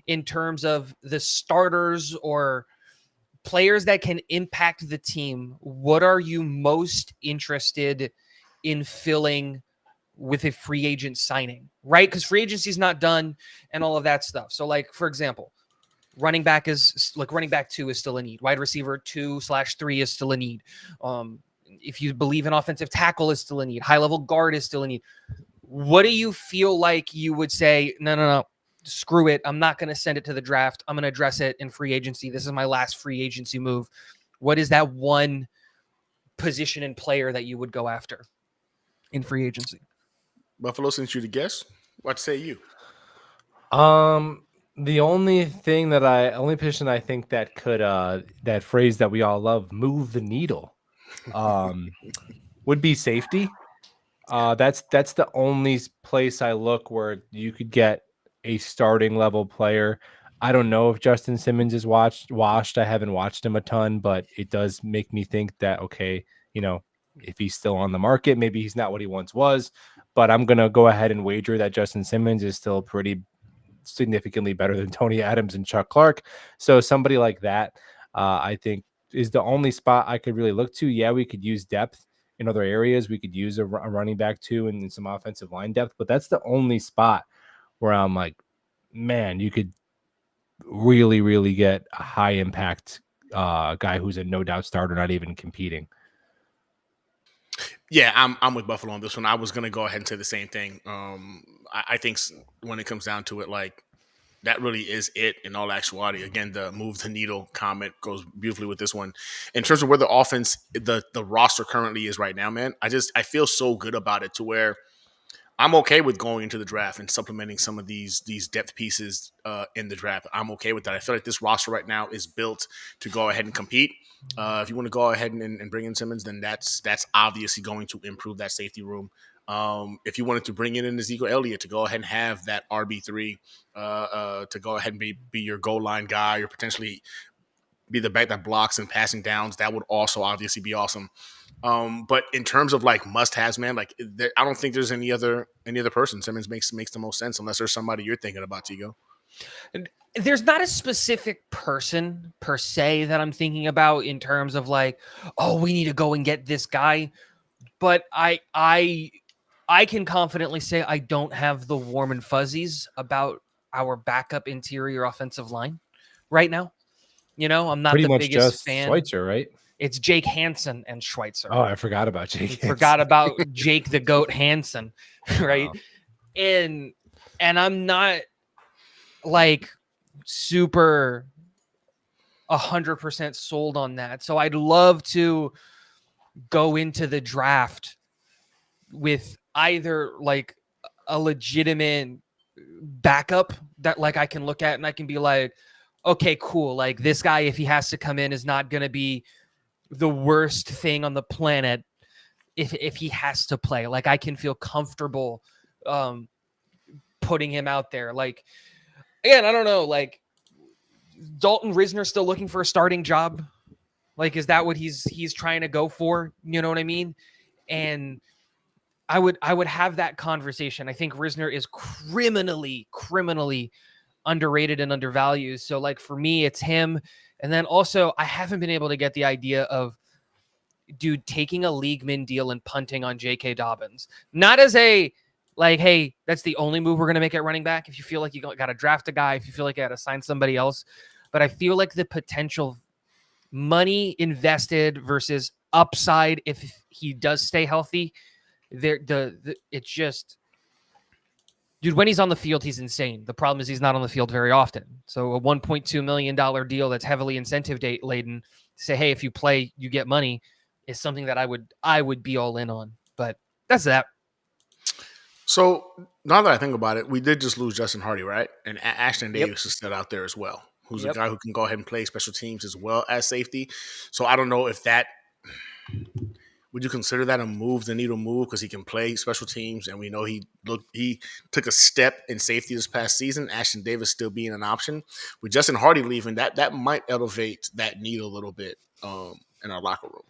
Speaker 5: in terms of the starters or players that can impact the team, what are you most interested in filling with a free agent signing? right? Because free agency is not done and all of that stuff. So, like, for example, running back 2 is still a need. Wide receiver 2/3 is still a need. If you believe in offensive tackle is still a need. High level guard is still a need. What do you feel like you would say, no, screw it. I'm not going to send it to the draft. I'm going to address it in free agency. This is my last free agency move. What is that one position and player that you would go after in free agency?
Speaker 3: Buffalo, since you the guest, what say you?
Speaker 4: The only position I think that could that phrase that we all love, move the needle, would be safety. That's the only place I look where you could get a starting level player. I don't know if Justin Simmons is washed. I haven't watched him a ton, but it does make me think that, okay, if he's still on the market, maybe he's not what he once was, but I'm going to go ahead and wager that Justin Simmons is still pretty significantly better than Tony Adams and Chuck Clark. So somebody like that, I think, is the only spot I could really look to. Yeah, we could use depth in other areas. We could use a running back too and some offensive line depth, but that's the only spot where I'm like, man, you could really, really get a high impact guy who's a no doubt starter, not even competing.
Speaker 3: Yeah, I'm with Buffalo on this one. I was gonna go ahead and say the same thing. I think when it comes down to it, like, that really is it in all actuality. Again, the move the needle comment goes beautifully with this one. In terms of where the offense, the roster currently is right now, man, I feel so good about it to where I'm okay with going into the draft and supplementing some of these depth pieces in the draft. I'm okay with that. I feel like this roster right now is built to go ahead and compete. If you want to go ahead and bring in Simmons, then that's obviously going to improve that safety room. If you wanted to bring in Ezekiel Elliott to go ahead and have that RB3, to go ahead and be your goal line guy, or potentially be the back that blocks and passing downs, that would also obviously be awesome. But in terms of like must-haves, man, like I don't think there's any other person. Simmons makes the most sense, unless there's somebody you're thinking about, Tigo.
Speaker 5: There's not a specific person per se that I'm thinking about in terms of like, oh, we need to go and get this guy. But I can confidently say I don't have the warm and fuzzies about our backup interior offensive line right now. I'm not
Speaker 4: pretty
Speaker 5: the
Speaker 4: much
Speaker 5: biggest
Speaker 4: just
Speaker 5: fan.
Speaker 4: Schweitzer, right?
Speaker 5: It's Jake Hansen and Schweitzer.
Speaker 4: Oh, I forgot about Jake.
Speaker 5: Forgot about Jake the Goat Hansen, right? Wow. And I'm not like super 100% sold on that. So I'd love to go into the draft with either like a legitimate backup that like I can look at and I can be like, okay, cool. Like, this guy, if he has to come in, is not going to be the worst thing on the planet if he has to play. Like, I can feel comfortable putting him out there. Like, again, I don't know, like, Dalton Risner still looking for a starting job? Like, is that what he's trying to go for? You know what I mean? And I would have that conversation. I think Risner is criminally underrated and undervalued. So, like, for me, it's him. And then also, I haven't been able to get the idea of, dude, taking a league min deal and punting on J.K. Dobbins. Not as a, like, hey, that's the only move we're going to make at running back. If you feel like you got to draft a guy, if you feel like you got to sign somebody else. But I feel like the potential money invested versus upside, if he does stay healthy, it's just, dude, when he's on the field, he's insane. The problem is he's not on the field very often. So a $1.2 million deal that's heavily incentive laden, say, hey, if you play, you get money, is something that I would be all in on. But that's that.
Speaker 3: So now that I think about it, we did just lose Justin Hardy, right? And Ashton Davis is still out there as well, who's a guy who can go ahead and play special teams as well as safety. So I don't know if that – would you consider that a move, the needle move, because he can play special teams, and we know he took a step in safety this past season. Ashton Davis still being an option. With Justin Hardy leaving, that might elevate that needle a little bit in our locker room.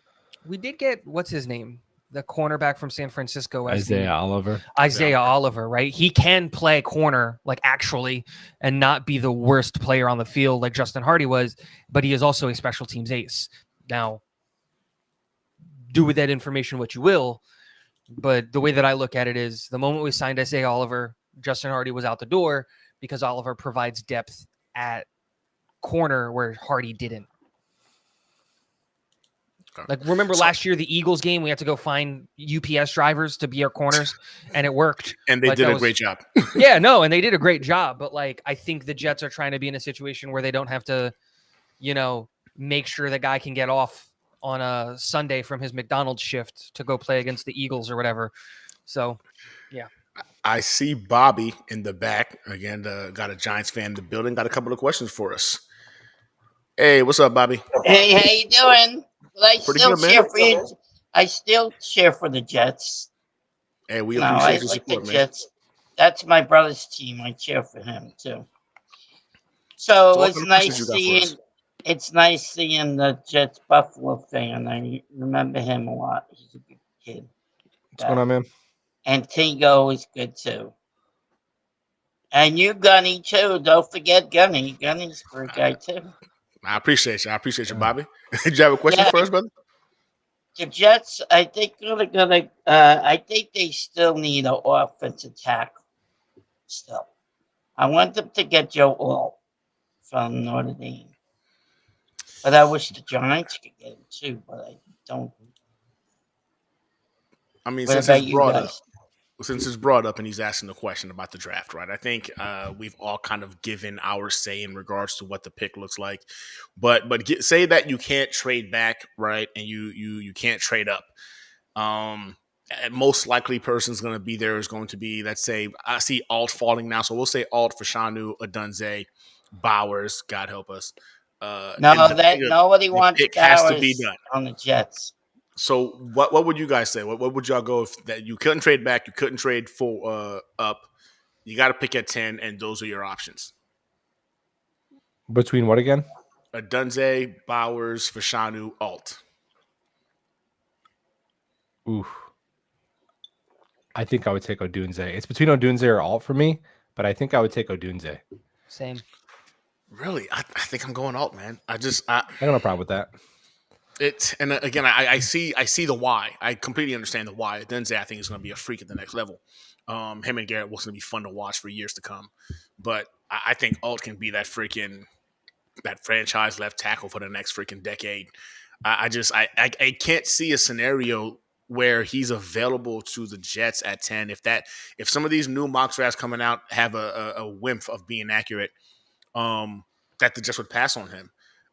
Speaker 5: We did get, what's his name? The cornerback from San Francisco.
Speaker 4: Isaiah Oliver,
Speaker 5: right? He can play corner, like, actually, and not be the worst player on the field like Justin Hardy was, but he is also a special teams ace. Now, do with that information what you will, but the way that I look at it is the moment we signed Isaiah Oliver, Justin Hardy was out the door because Oliver provides depth at corner where Hardy didn't. Like, remember last year, the Eagles game, we had to go find UPS drivers to be our corners, and it worked.
Speaker 3: And they did a great job.
Speaker 5: Yeah, no, and they did a great job. But, like, I think the Jets are trying to be in a situation where they don't have to, make sure the guy can get off on a Sunday from his McDonald's shift to go play against the Eagles or whatever. So, yeah.
Speaker 3: I see Bobby in the back. Again, got a Giants fan in the building. Got a couple of questions for us. Hey, what's up, Bobby?
Speaker 6: Hey, how you doing? Well, I
Speaker 3: Pretty
Speaker 6: still
Speaker 3: good, man.
Speaker 6: cheer for you. I still cheer for the Jets.
Speaker 3: Hey, we
Speaker 6: I
Speaker 3: appreciate your
Speaker 6: like
Speaker 3: support,
Speaker 6: the
Speaker 3: man.
Speaker 6: Jets. That's my brother's team. I cheer for him too. So
Speaker 3: what
Speaker 6: it's
Speaker 3: kind of questions
Speaker 6: nice
Speaker 3: you got for
Speaker 6: seeing.
Speaker 3: us?
Speaker 6: It's nice seeing the Jets Buffalo fan. I remember him a lot. He's a good kid.
Speaker 4: What's going on, man?
Speaker 6: And Tingo is good too. And you, Gunny, too. Don't forget Gunny. Gunny's a great guy too.
Speaker 3: I appreciate you. I appreciate you, Bobby. Did you have a question for us, brother?
Speaker 6: The Jets, I think I think they still need an offensive tackle. Still, I want them to get Joe Alt from Notre Dame, but I wish the Giants could get him too. But I don't.
Speaker 3: I mean,
Speaker 6: What
Speaker 3: since
Speaker 6: about
Speaker 3: it's
Speaker 6: you
Speaker 3: brought
Speaker 6: guys?
Speaker 3: up, since it's brought up and he's asking the question about the draft, right? I think we've all kind of given our say in regards to what the pick looks like, but say that you can't trade back, right? And you can't trade up. And most likely person's going to be there is going to be, let's say, I see Alt falling now, so we'll say Alt for Shanu, Adunze, Bowers, God help us.
Speaker 6: Nobody wants
Speaker 3: pick has to be
Speaker 6: Bowers
Speaker 3: done.
Speaker 6: on the Jets.
Speaker 3: So what would you guys say? What would y'all go if that you couldn't trade back, you couldn't trade for up, you got to pick at 10, and those are your options.
Speaker 4: Between what again?
Speaker 3: Adunze, Bowers, Fashanu, Alt.
Speaker 4: Ooh. I think I would take Odunze. It's between Odunze or Alt for me, but I think I would take Odunze.
Speaker 5: Same.
Speaker 3: Really? I think I'm going Alt, man. I
Speaker 4: don't have a problem with that.
Speaker 3: And again, I see the why. I completely understand the why. Adunze, I think, is going to be a freak at the next level. Him and Garrett Wilson will be fun to watch for years to come. But I think Alt can be that franchise left tackle for the next freaking decade. I can't see a scenario where he's available to the Jets at 10. If some of these new mock drafts coming out have a whiff of being accurate, that the Jets would pass on him.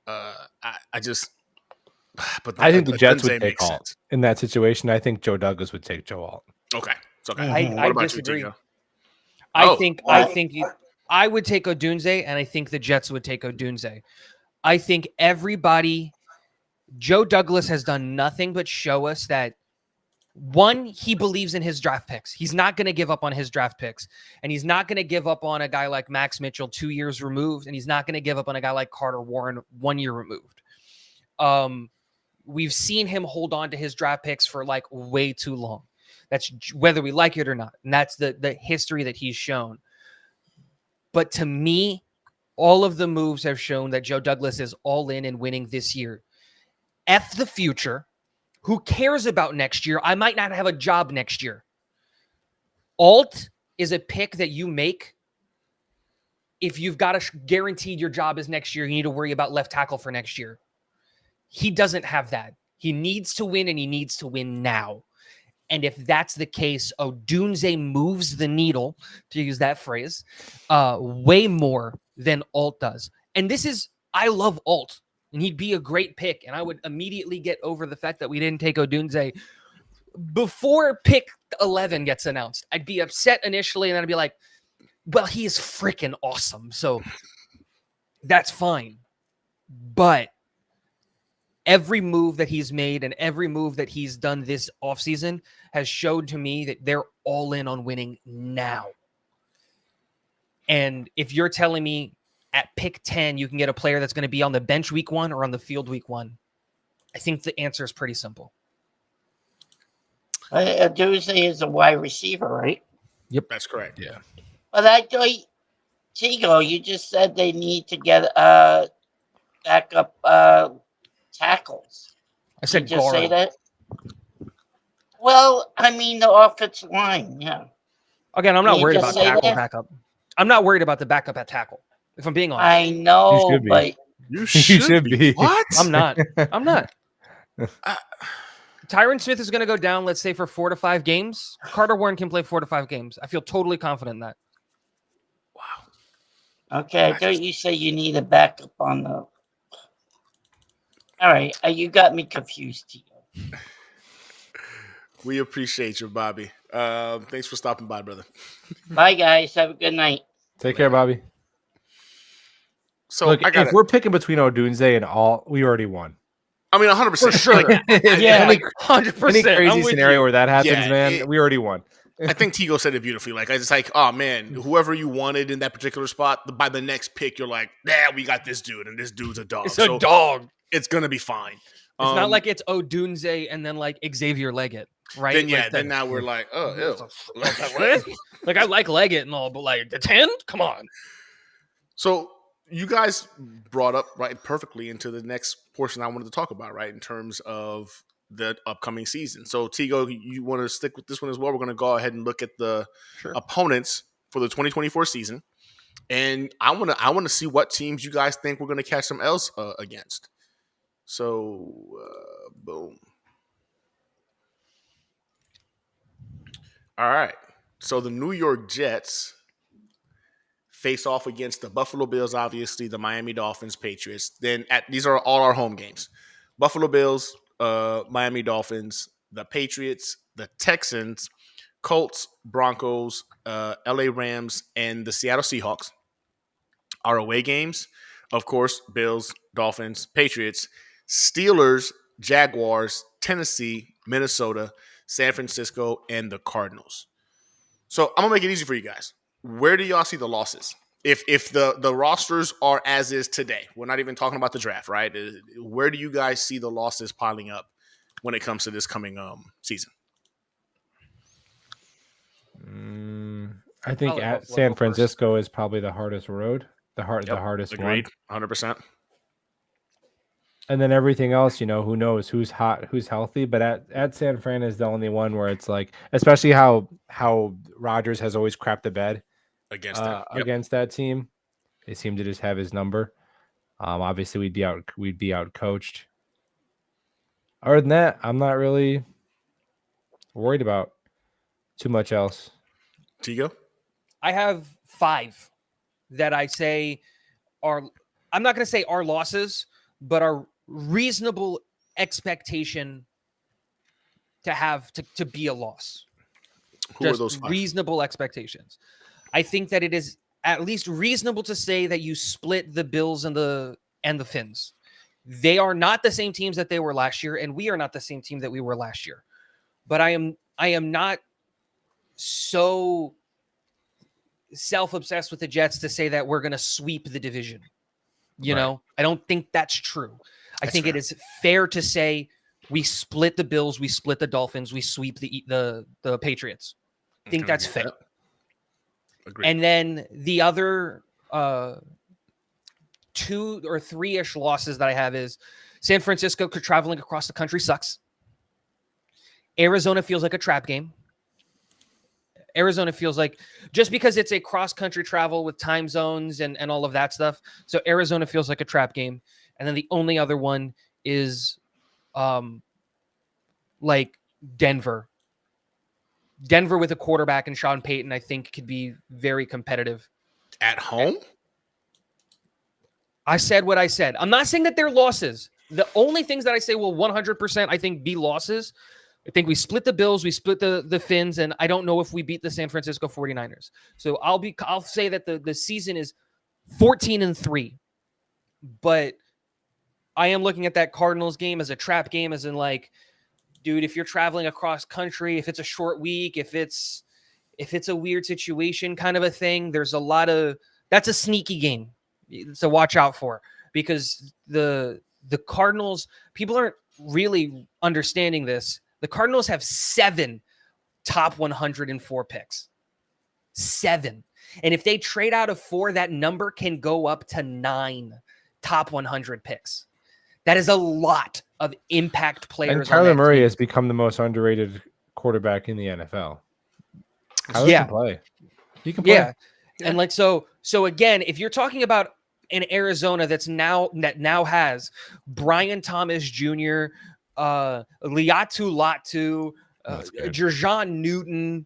Speaker 4: I think the Jets would take Alt in that situation. I think Joe Douglas would take Joe Alt.
Speaker 3: Okay, it's okay.
Speaker 5: I disagree. I think I would take Odunze, and I think the Jets would take Odunze. I think Joe Douglas has done nothing but show us that, one, he believes in his draft picks. He's not going to give up on his draft picks, and he's not going to give up on a guy like Max Mitchell 2 years removed, and he's not going to give up on a guy like Carter Warren 1 year removed. We've seen him hold on to his draft picks for like way too long. That's whether we like it or not. And that's the history that he's shown. But to me, all of the moves have shown that Joe Douglas is all in and winning this year. F the future. Who cares about next year? I might not have a job next year. Alt is a pick that you make if you've got guaranteed your job is next year. You need to worry about left tackle for next year. He doesn't have that. He needs to win, and he needs to win now. And if that's the case, Odunze moves the needle, to use that phrase, way more than Alt does. And I love Alt, and he'd be a great pick. And I would immediately get over the fact that we didn't take Odunze before pick 11 gets announced. I'd be upset initially, and then I'd be like, well, he is freaking awesome. So that's fine. But every move that he's made and every move that he's done this offseason has showed to me that they're all in on winning now. And if you're telling me at pick 10, you can get a player that's going to be on the bench week 1 or on the field week 1, I think the answer is pretty simple.
Speaker 6: Odunze is a wide receiver, right?
Speaker 3: Yep, that's correct.
Speaker 4: Yeah.
Speaker 6: But I thought, Tigo, you just said they need to get backup tackles.
Speaker 5: I said
Speaker 6: just
Speaker 5: guard.
Speaker 6: say that. Well, I mean the offensive line, yeah.
Speaker 5: Again, I'm
Speaker 6: Can
Speaker 5: not
Speaker 6: you
Speaker 5: worried
Speaker 6: just
Speaker 5: about
Speaker 6: say
Speaker 5: tackle
Speaker 6: that?
Speaker 5: backup. I'm not worried about the backup at tackle. If I'm being honest,
Speaker 6: I know,
Speaker 4: should be.
Speaker 6: but
Speaker 3: You
Speaker 4: You
Speaker 3: should,
Speaker 4: should
Speaker 3: be.
Speaker 4: be.
Speaker 3: What?
Speaker 5: I'm not. I'm not.
Speaker 3: Uh,
Speaker 5: Tyron Smith is going to go down, let's say, for 4 to 5 games. Carter Warren can play 4 to 5 games. I feel totally confident in that.
Speaker 3: wow.
Speaker 6: okay. I thought you said you need a backup on the. All right, you got me confused, Tio.
Speaker 3: We appreciate you, Bobby. Thanks for stopping by, brother.
Speaker 6: Bye, guys. Have a good night.
Speaker 4: Take care, Bobby.
Speaker 3: So
Speaker 4: Look,
Speaker 3: I got
Speaker 4: if we're picking between Odunze and all, we already won.
Speaker 3: I mean, 100%.
Speaker 5: For sure.
Speaker 3: Like,
Speaker 5: Yeah,
Speaker 4: any,
Speaker 5: 100%.
Speaker 4: any crazy
Speaker 5: I'm with
Speaker 4: scenario
Speaker 5: you.
Speaker 4: where that happens,
Speaker 3: Yeah,
Speaker 4: man, we already won.
Speaker 3: I think Tigo said it beautifully. Like, it's like, oh man, whoever you wanted in that particular spot, by the next pick, you're like, yeah, we got this dude, and this dude's a dog.
Speaker 5: It's a dog.
Speaker 3: It's gonna be fine.
Speaker 5: It's not like it's Odunze and then like Xavier Leggett, right?
Speaker 3: Then yeah,
Speaker 5: like
Speaker 3: then now we're like, oh, ew.
Speaker 5: what? Like I like Leggett and all, but like the 10? Come on.
Speaker 3: So you guys brought up right perfectly into the next portion I wanted to talk about, right? In terms of the upcoming season. So Tigo, you want to stick with this one as well? We're going to go ahead and look at the opponents for the 2024 season, and I want to see what teams you guys think we're going to catch some L's against. So boom. All right. So the New York Jets face off against the Buffalo Bills, obviously, the Miami Dolphins, Patriots. Then these are all our home games. Buffalo Bills, Miami Dolphins, the Patriots, the Texans, Colts, Broncos, LA Rams, and the Seattle Seahawks. Our away games, of course, Bills, Dolphins, Patriots, Steelers, Jaguars, Tennessee, Minnesota, San Francisco, and the Cardinals. So I'm going to make it easy for you guys. Where do y'all see the losses? If the rosters are as is today, we're not even talking about the draft, right? Where do you guys see the losses piling up when it comes to this coming season?
Speaker 4: I think at San Francisco is probably the hardest road, the hardest
Speaker 3: Agreed,
Speaker 4: one.
Speaker 3: 100%.
Speaker 4: And then everything else, who knows who's hot, who's healthy. But at San Fran is the only one where it's like, especially how Rodgers has always crapped the bed against that team. They seem to just have his number. Obviously, we'd be out coached. Other than that, I'm not really worried about too much else.
Speaker 3: Tigo?
Speaker 5: I have 5 that I say are. I'm not going to say are losses, but are reasonable expectation to have to be a loss.
Speaker 3: Who are those 5?
Speaker 5: Reasonable expectations. I think that it is at least reasonable to say that you split the Bills and the Fins. They are not the same teams that they were last year, and we are not the same team that we were last year. But I am not so self-obsessed with the Jets to say that we're going to sweep the division. You know, I don't think that's true. I think it is fair to say we split the Bills, we split the Dolphins, we sweep the Patriots. I think that's fair.
Speaker 3: Agreed.
Speaker 5: And then the other 2 or 3-ish losses that I have is San Francisco traveling across the country sucks. Arizona feels like a trap game. Arizona feels like, just because it's a cross-country travel with time zones and all of that stuff. So Arizona feels like a trap game. And then the only other one is like Denver. Denver with a quarterback and Sean Payton, I think, could be very competitive.
Speaker 3: At home?
Speaker 5: I said what I said. I'm not saying that they're losses. The only things that I say will 100% I think be losses. I think we split the Bills, we split the Fins, and I don't know if we beat the San Francisco 49ers. So I'll say that the season is 14-3. But I am looking at that Cardinals game as a trap game, as in like, dude, if you're traveling across country, if it's a short week, if it's a weird situation kind of a thing, there's a lot of, that's a sneaky game to watch out for, because the Cardinals, people aren't really understanding this. The Cardinals have 7 top 104 picks. 7. And if they trade out of 4, that number can go up to 9 top 100 picks. That is a lot of impact players.
Speaker 4: And Kyler Murray has become the most underrated quarterback in the NFL. Kyler
Speaker 5: Yeah.
Speaker 4: can play. He can play.
Speaker 5: Yeah. And like so again, if you're talking about an Arizona that now has Brian Thomas Jr., Liatu Latu,
Speaker 4: That's good.
Speaker 5: Jerjon Newton,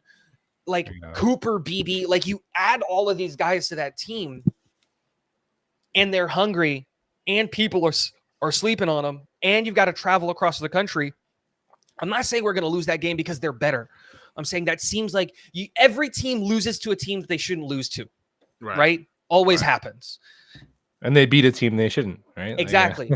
Speaker 5: like
Speaker 4: There you go.
Speaker 5: Cooper Beebe, like you add all of these guys to that team, and they're hungry, and people are sleeping on them, and you've got to travel across the country. I'm not saying we're going to lose that game because they're better. I'm saying that seems like every team loses to a team that they shouldn't lose to, right? Always happens.
Speaker 4: And they beat a team they shouldn't, right?
Speaker 5: Exactly.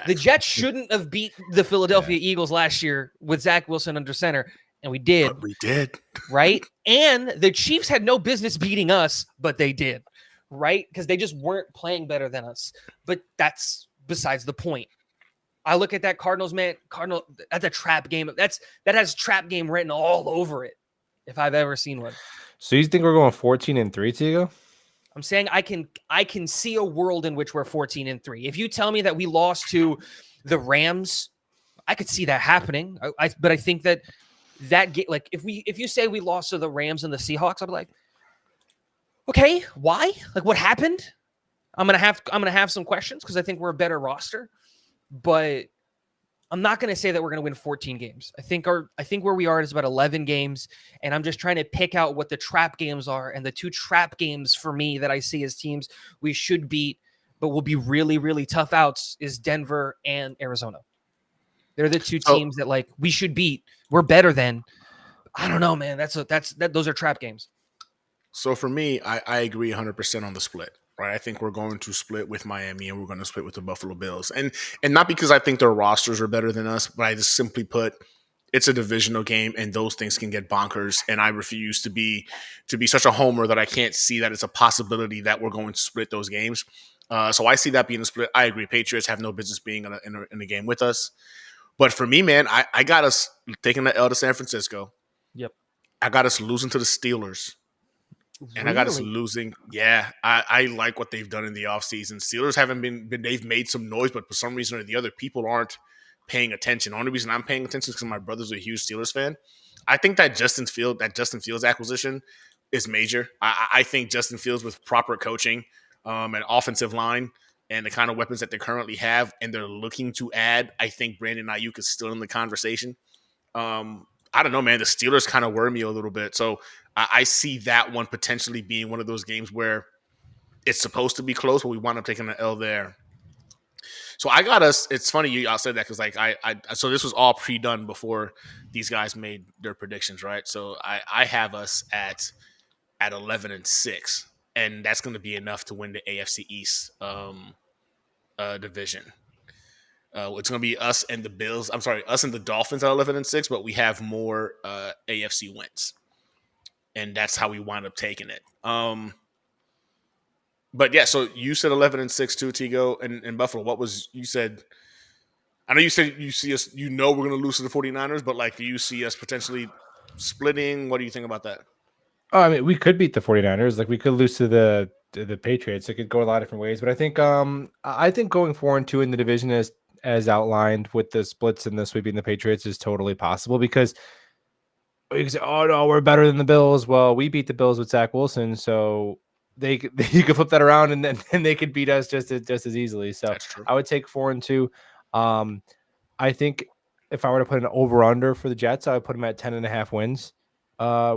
Speaker 5: The Jets shouldn't have beat the Philadelphia Eagles last year with Zach Wilson under center, and we did.
Speaker 3: But we did.
Speaker 5: Right? And the Chiefs had no business beating us, but they did, right? Because they just weren't playing better than us. But that's besides the point. I look at that Cardinals, that's a trap game. That has trap game written all over it, if I've ever seen one.
Speaker 4: So you think we're going 14-3, Tigo?
Speaker 5: I'm saying I can see a world in which we're 14-3. If you tell me that we lost to the Rams, I could see that happening. But I think that game, like if you say we lost to the Rams and the Seahawks, I'll be like, okay, why? Like what happened? I'm gonna have some questions because I think we're a better roster. But I'm not going to say that we're going to win 14 games. I think where we are is about 11 games, and I'm just trying to pick out what the trap games are. And the two trap games for me that I see as teams we should beat, but will be really, really tough outs is Denver and Arizona. They're the two teams that like we should beat. We're better than. I don't know, man. Those are trap games.
Speaker 3: So for me, I agree 100% on the split. Right, I think we're going to split with Miami and we're going to split with the Buffalo Bills, and not because I think their rosters are better than us, but I just simply put, it's a divisional game and those things can get bonkers. And I refuse to be such a homer that I can't see that it's a possibility that we're going to split those games. So I see that being a split. I agree. Patriots have no business being in a game with us, but for me, man, I got us taking the L to San Francisco.
Speaker 5: Yep,
Speaker 3: I got us losing to the Steelers. And I got us losing. Yeah, I like what they've done in the offseason. Steelers haven't been they've made some noise, but for some reason or the other, people aren't paying attention. The only reason I'm paying attention is because my brother's a huge Steelers fan. I think that Justin Fields acquisition is major. I think Justin Fields with proper coaching, and offensive line and the kind of weapons that they currently have, and they're looking to add, I think Brandon Ayuk is still in the conversation. I don't know, man. The Steelers kind of worry me a little bit. So I see that one potentially being one of those games where it's supposed to be close, but we wind up taking an L there. So I got us. It's funny you all said that because like so this was all pre-done before these guys made their predictions, right? So I have us at 11-6, and that's going to be enough to win the AFC East division. It's going to be us and the Bills. I'm sorry, us and the Dolphins at 11-6, but we have more AFC wins, and that's how we wind up taking it. But yeah, so you said 11-6 too, Tigo, and Buffalo. What was you said? I know you said you see us. You know we're going to lose to the 49ers, but like, do you see us potentially splitting? What do you think about that?
Speaker 4: Oh, I mean, we could beat the 49ers. Like we could lose to the Patriots. It could go a lot of different ways. But I think going 4-2 in the division as outlined with the splits and the sweeping the Patriots is totally possible because you can say, oh no, we're better than the Bills. Well, we beat the Bills with Zach Wilson, so you could flip that around and then they could beat us just as easily. So I would take 4-2. I think if I were to put an over under for the Jets, I would put them at 10.5 wins,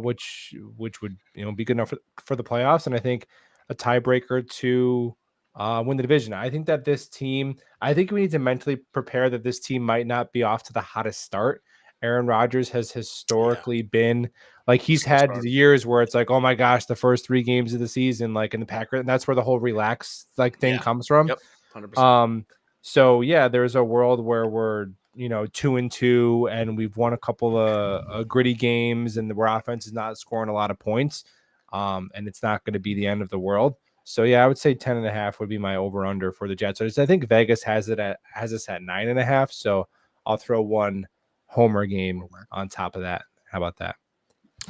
Speaker 4: which would be good enough for the playoffs. And I think a tiebreaker to win the division. I think that this team, I think we need to mentally prepare that this team might not be off to the hottest start. Aaron Rodgers has historically been like he's had years where it's like, oh my gosh, the first 3 games of the season, like in the Packers, and that's where the whole relax thing comes from.
Speaker 3: Yep, 100%.
Speaker 4: So yeah, there's a world where we're 2-2 and we've won a couple of gritty games and where offense is not scoring a lot of points, and it's not going to be the end of the world. So yeah, I would say 10.5 would be my over under for the Jets. I think Vegas has us at 9.5. So I'll throw one homer game on top of that. How about that?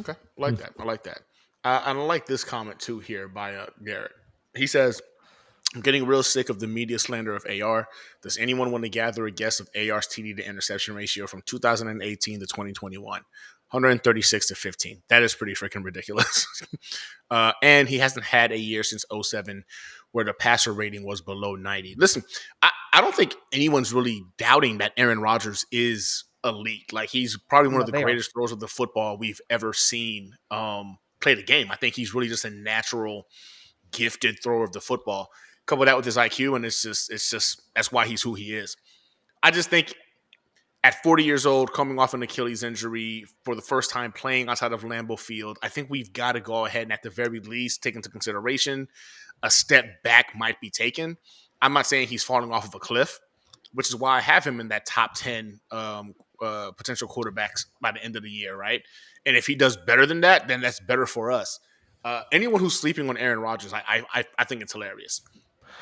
Speaker 3: Okay, I like that. And I like this comment too here by Garrett. He says, I'm getting real sick of the media slander of AR. Does anyone want to gather a guess of AR's TD to interception ratio from 2018 to 2021? 136-15. That is pretty freaking ridiculous. And he hasn't had a year since 07 where the passer rating was below 90. Listen, I don't think anyone's really doubting that Aaron Rodgers is elite. Like, he's probably one of the greatest throwers of the football we've ever seen play the game. I think he's really just a natural, gifted thrower of the football. Couple that with his IQ, and it's just that's why he's who he is. I just think at 40 years old, coming off an Achilles injury for the first time playing outside of Lambeau Field, I think we've got to go ahead and at the very least take into consideration a step back might be taken. I'm not saying he's falling off of a cliff, which is why I have him in that top 10 potential quarterbacks by the end of the year, right? And if he does better than that, then that's better for us. Anyone who's sleeping on Aaron Rodgers, I think it's hilarious.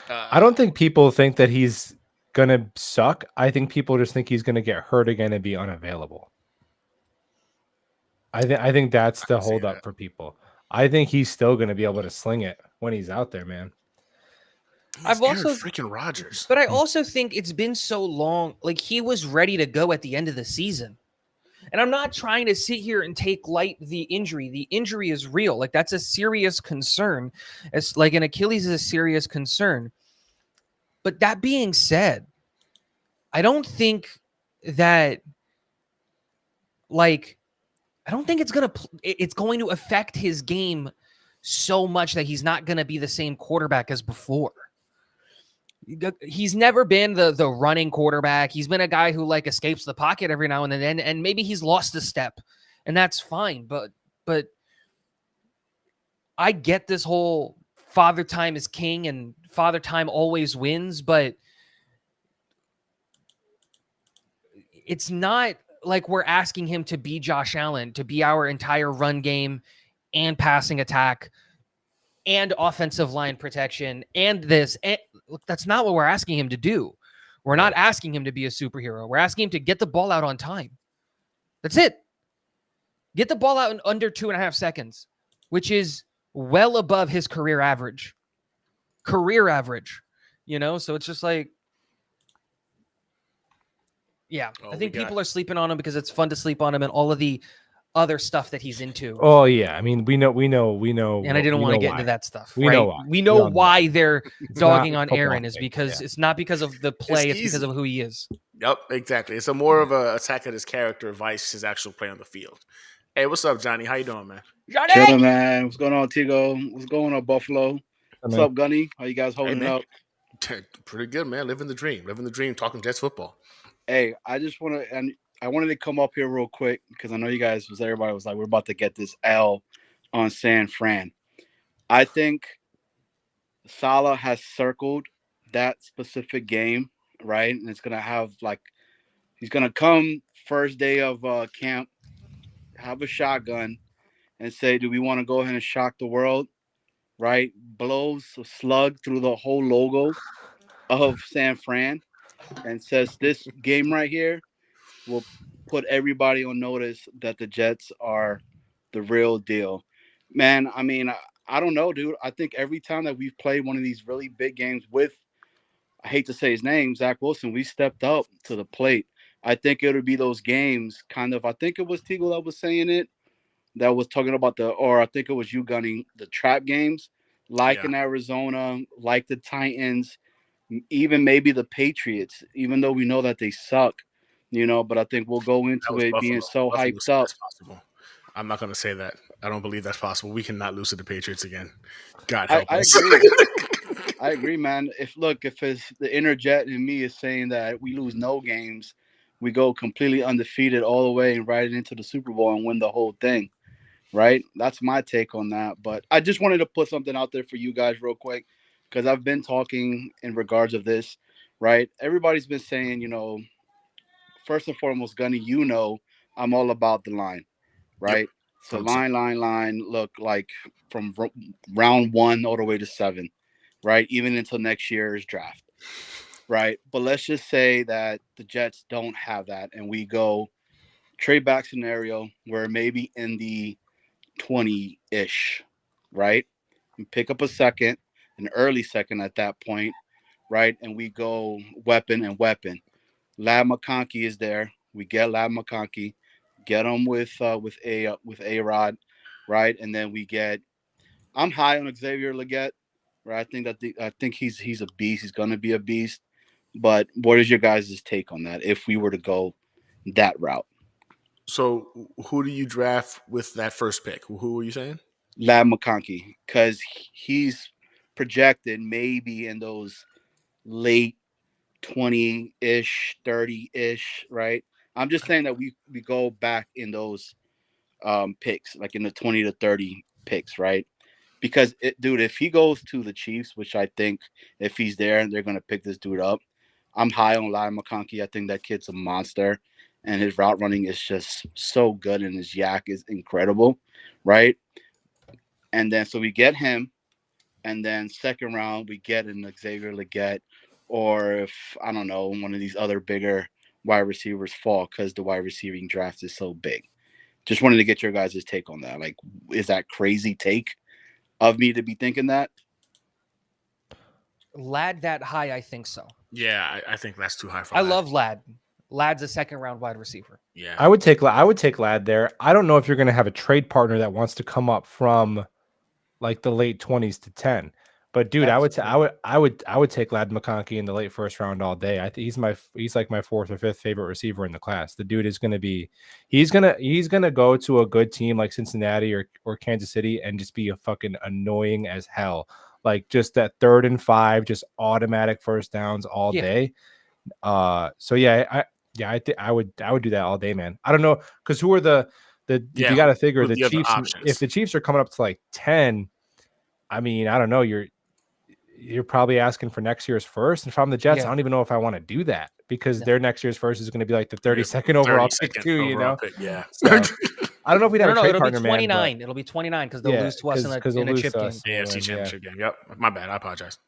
Speaker 4: I don't think people think that he's going to suck. I think people just think he's going to get hurt again and be unavailable. I think that's the holdup for people. I think he's still going to be able to sling it when he's out there, man.
Speaker 5: I've also
Speaker 3: freaking Rodgers,
Speaker 5: but I also think it's been so long. Like, he was ready to go at the end of the season, and I'm not trying to sit here and take light the injury. The injury is real. Like, that's a serious concern. It's like an Achilles is a serious concern. But that being said, I don't think that, like, I don't think it's going to affect his game so much that he's not going to be the same quarterback as before. He's never been the running quarterback. He's been a guy who, like, escapes the pocket every now and then, and maybe he's lost a step, and that's fine. But I get this whole Father Time is king and Father Time always wins, but it's not like we're asking him to be Josh Allen, to be our entire run game and passing attack and offensive line protection and this. And look, that's not what we're asking him to do. We're not asking him to be a superhero. We're asking him to get the ball out on time. That's it. Get the ball out in under 2.5 seconds, which is well above his career average. You know? So it's just like, yeah, I think people are sleeping on him because it's fun to sleep on him and all of the other stuff that he's into.
Speaker 4: Oh yeah, I mean we know.
Speaker 5: And I didn't want to get into that stuff.
Speaker 4: We
Speaker 5: right?
Speaker 4: know why.
Speaker 5: We know why they're dogging on
Speaker 4: football
Speaker 5: Aaron is because it's not because of the play, it's because of who he is.
Speaker 3: Yep, exactly. It's a more of a attack of his character, vice his actual play on the field. Hey, what's up, Johnny? How you doing, man?
Speaker 5: Johnny!
Speaker 7: Chilling, man. What's going on, Tigo? What's going on, Buffalo? What's up, Gunny? How you guys holding up?
Speaker 3: Pretty good, man. Living the dream, talking Jets football.
Speaker 7: Hey, I wanted to come up here real quick because I know you guys everybody was like, we're about to get this L on San Fran. I think Saleh has circled that specific game, right? And it's gonna have he's gonna come first day of camp, have a shotgun, and say, do we want to go ahead and shock the world? Right? Blows a slug through the whole logo of San Fran and says this game right here will put everybody on notice that the Jets are the real deal. Man, I mean, I don't know, dude. I think every time that we've played one of these really big games with, I hate to say his name, Zach Wilson, we stepped up to the plate. I think it would be those games I think it was Teagle that was saying it, that was talking about or I think it was you, Gunning, the trap games, in Arizona, like the Titans, even maybe the Patriots, even though we know that they suck, but I think we'll go into it being so hyped up.
Speaker 3: Possible. I'm not going to say that. I don't believe that's possible. We cannot lose to the Patriots again. God help us.
Speaker 7: I agree, man. If it's the inner Jet in me is saying that we lose no games, we go completely undefeated all the way and ride into the Super Bowl and win the whole thing, right? That's my take on that. But I just wanted to put something out there for you guys real quick because I've been talking in regards of this, right? Everybody's been saying, first and foremost, Gunny, I'm all about the line, right? Yep. So line, look, like from round 1 all the way to 7, right? Even until next year's draft, right? But let's just say that the Jets don't have that and we go trade back scenario where maybe in the 20-ish, right? And pick up an early second at that point, right? And we go weapon. Lab McConkey is there. We get Lab McConkey. get him with A-Rod, right? And then we get. I'm high on Xavier Leggett, right? I think he's a beast. He's gonna be a beast. But what is your guys' take on that if we were to go that route?
Speaker 3: So who do you draft with that first pick? Who were you saying?
Speaker 7: Lab McConkey, because he's projected maybe in those late 20-ish, 30-ish, right? I'm just saying that we go back in those picks, like in the 20 to 30 picks, right? Because dude, if he goes to the Chiefs, which I think if he's there, they're gonna pick this dude up. I'm high on Lyle McConkey. I think that kid's a monster, and his route running is just so good, and his yak is incredible, right? And then so we get him, and then second round we get an Xavier Leggett, or if I don't know, one of these other bigger wide receivers fall because the wide receiving draft is so big. Just wanted to get your guys' take on that. Like, is that crazy take of me to be thinking that?
Speaker 5: Lad that high, I think so.
Speaker 3: Yeah, I think that's too high for.
Speaker 5: I love Lad. Lad's a second round wide receiver.
Speaker 3: Yeah,
Speaker 4: I would take Lad there. I don't know if you're going to have a trade partner that wants to come up from like the late 20s to 10. But dude, I would take Lad McConkey in the late first round all day. I think he's like my fourth or fifth favorite receiver in the class. The dude is going to be he's going to go to a good team like Cincinnati or Kansas City and just be a fucking annoying as hell. Like just that 3rd and 5, just automatic first downs all day. So yeah, I would do that all day, man. I don't know, because who are you got to figure the Chiefs. If the Chiefs are coming up to like 10, I mean, I don't know. You're probably asking for next year's first, and if I'm the Jets, I don't even know if I want to do that because their next year's first is going to be like the 32nd overall pick too. You know,
Speaker 3: yeah.
Speaker 4: So, I don't know if we'd have a trade
Speaker 5: it'll
Speaker 4: partner,
Speaker 5: be 29.
Speaker 4: man,
Speaker 5: it'll be 29 because they'll lose to us in a chip game.
Speaker 3: AFC Championship game. Yep. My bad. I apologize.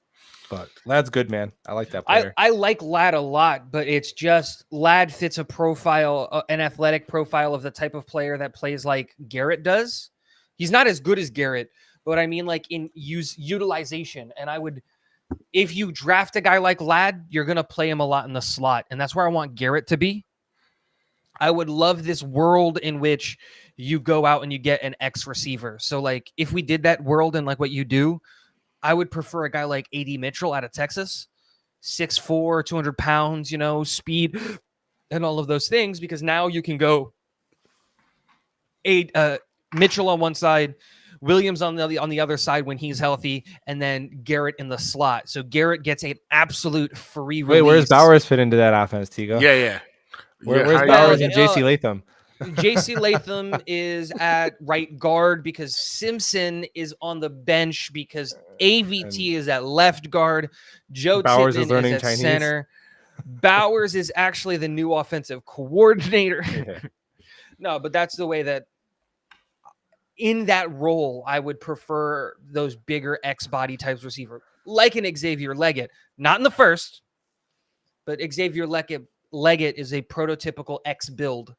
Speaker 4: But Lad's good, man. I like that player.
Speaker 5: I like Lad a lot, but it's just Lad fits a profile, an athletic profile of the type of player that plays like Garrett does. He's not as good as Garrett, but I mean like in utilization. And if you draft a guy like Lad, you're going to play him a lot in the slot. And that's where I want Garrett to be. I would love this world in which you go out and you get an X receiver. So like if we did that world and like what you do, I would prefer a guy like A.D. Mitchell out of Texas, 6'4", 200 pounds, speed and all of those things, because now you can go Mitchell on one side, Williams on the other side when he's healthy, and then Garrett in the slot. So Garrett gets an absolute free release.
Speaker 4: Wait, where's Bowers fit into that offense, Tigo?
Speaker 3: Yeah.
Speaker 4: Where's Bowers and J.C. Latham?
Speaker 5: J.C. Latham is at right guard because Simpson is on the bench because AVT is at left guard. Joe
Speaker 4: Bowers
Speaker 5: Tippmann
Speaker 4: is learning
Speaker 5: at
Speaker 4: Chinese.
Speaker 5: center. Bowers is actually the new offensive coordinator.
Speaker 4: Yeah.
Speaker 5: No, but that's the way that in that role, I would prefer those bigger X-body types receiver, like an Xavier Leggett. Not in the first, but Xavier Leggett is a prototypical X build.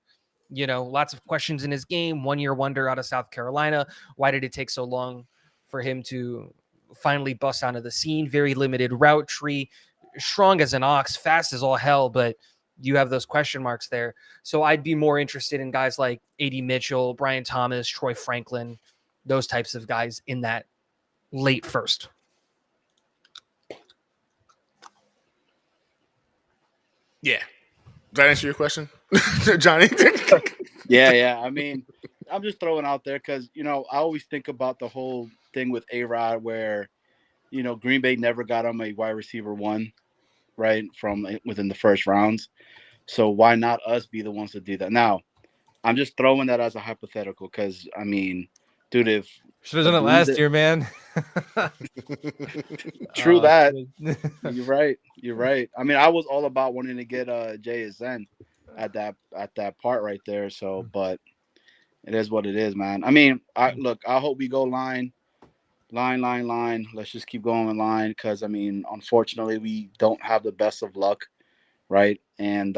Speaker 5: Lots of questions in his game. 1-year wonder out of South Carolina. Why did it take so long for him to finally bust onto the scene? Very limited route tree, strong as an ox, fast as all hell, but you have those question marks there. So I'd be more interested in guys like A.D. Mitchell, Brian Thomas, Troy Franklin, those types of guys in that late first.
Speaker 3: Yeah. Does that answer your question, Johnny?
Speaker 7: Yeah. I mean, I'm just throwing out there because, I always think about the whole thing with A-Rod where, Green Bay never got him a wide receiver 1, right, from within the first rounds. So why not us be the ones to do that? Now, I'm just throwing that as a hypothetical because, I mean, dude, if
Speaker 4: should have done it last year, man.
Speaker 7: True that. You're right. I mean, I was all about wanting to get JSN at that part right there. So, but it is what it is, man. I mean, I hope we go line. Let's just keep going in line because, I mean, unfortunately, we don't have the best of luck, right? And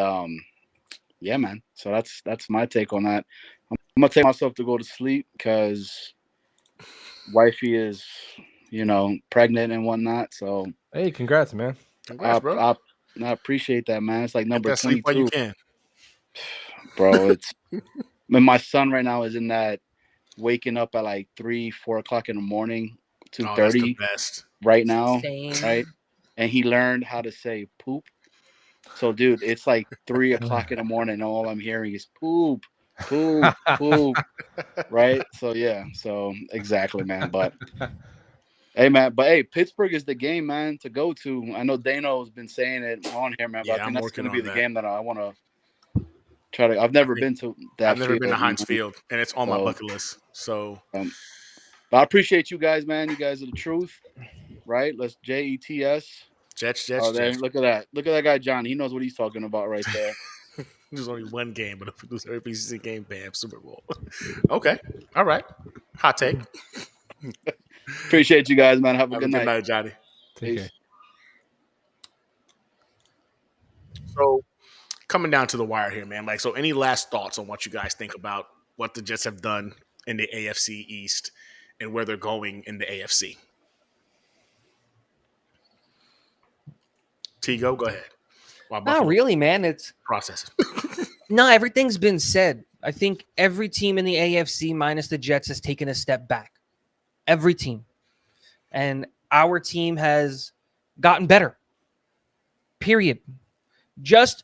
Speaker 7: yeah, man. So that's my take on that. I'm gonna take myself to go to sleep because wifey is, pregnant and whatnot. So
Speaker 4: hey, congrats, man.
Speaker 3: Congrats, bro.
Speaker 7: I appreciate that, man. It's like number 22.
Speaker 3: Sleep while you can.
Speaker 7: Bro, mean, my son right now is in that waking up at like 3-4 o'clock in the morning,
Speaker 3: Oh, that's the
Speaker 7: 2:30
Speaker 3: best.
Speaker 7: right now,
Speaker 5: Same.
Speaker 7: right? And he learned how to say poop. So, dude, it's like 3 o'clock in the morning, and all I'm hearing is poop, poop, poop. Right? So yeah, so exactly, man. But hey, man. But hey, Pittsburgh is the game, man, to go to. I know Dano's been saying it on here, man. But
Speaker 3: Yeah,
Speaker 7: I think
Speaker 3: I'm
Speaker 7: that's
Speaker 3: working
Speaker 7: going to be
Speaker 3: on
Speaker 7: the
Speaker 3: that.
Speaker 7: game that I want to try to. I've
Speaker 3: I
Speaker 7: never
Speaker 3: think
Speaker 7: been to
Speaker 3: I've
Speaker 7: that
Speaker 3: never been to
Speaker 7: field, you
Speaker 3: Heinz
Speaker 7: know.
Speaker 3: Field, and it's on my
Speaker 7: So,
Speaker 3: bucket list. So
Speaker 7: but I appreciate you guys, man. You guys are the truth, right? Let's JETS.
Speaker 3: Jets,
Speaker 7: Oh,
Speaker 3: Jets,
Speaker 7: there.
Speaker 3: Jets.
Speaker 7: Look at that. Look at that guy, John. He knows what he's talking about right there.
Speaker 3: There's only one game, but if we lose every preseason game, bam, Super Bowl. Okay, all right. Hot take.
Speaker 7: Appreciate you guys, man. Have a
Speaker 3: Have a
Speaker 7: good
Speaker 3: good
Speaker 7: night.
Speaker 3: night, Johnny.
Speaker 4: Take
Speaker 7: Peace.
Speaker 4: care.
Speaker 3: So coming down to the wire here, man. Like, so any last thoughts on what you guys think about what the Jets have done in the AFC East and where they're going in the AFC? Tigo, go ahead.
Speaker 5: Not
Speaker 3: Buffalo
Speaker 5: really, man. It's
Speaker 3: process.
Speaker 5: no, everything's been said. I think every team in the AFC minus the Jets has taken a step back. Every team. And our team has gotten better. Period. Just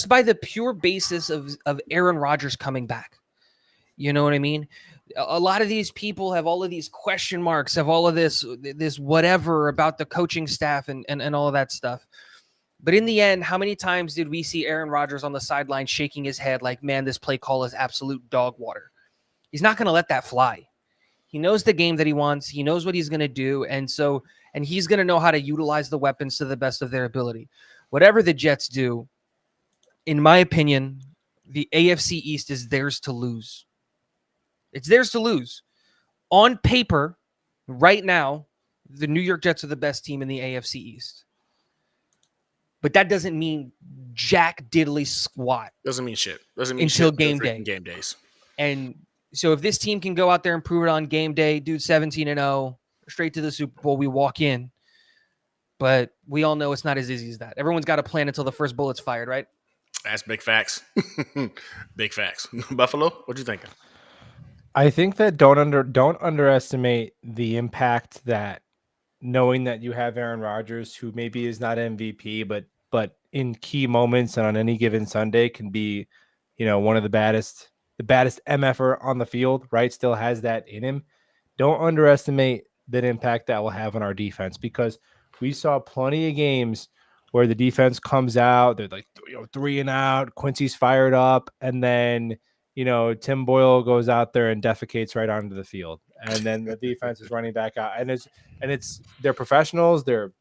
Speaker 5: by the pure basis of Aaron Rodgers coming back. You know what I mean? A lot of these people have all of these question marks, have all of this whatever about the coaching staff and all of that stuff. But in the end, how many times did we see Aaron Rodgers on the sideline shaking his head like, man, this play call is absolute dog water? He's not going to let that fly. He knows the game that he wants. He knows what he's going to do. And he's going to know how to utilize the weapons to the best of their ability. Whatever the Jets do, in my opinion, the AFC East is theirs to lose. It's theirs to lose. On paper, right now, the New York Jets are the best team in the AFC East. But that doesn't mean jack diddly squat.
Speaker 3: Doesn't mean shit. Doesn't mean
Speaker 5: until
Speaker 3: shit
Speaker 5: game day.
Speaker 3: Game days.
Speaker 5: And so if this team can go out there and prove it on game day, dude, 17-0, straight to the Super Bowl, we walk in. But we all know it's not as easy as that. Everyone's got a plan until the first bullet's fired, right?
Speaker 3: That's big facts. Big facts. Buffalo, what you thinking?
Speaker 4: I think that don't underestimate the impact that knowing that you have Aaron Rodgers, who maybe is not MVP, but in key moments and on any given Sunday can be, one of the baddest MFer on the field, right? Still has that in him. Don't underestimate that impact that will have on our defense, because we saw plenty of games where the defense comes out, they're like 3 and out, Quincy's fired up, and then Tim Boyle goes out there and defecates right onto the field, and then the defense is running back out, and it's they're professionals, they're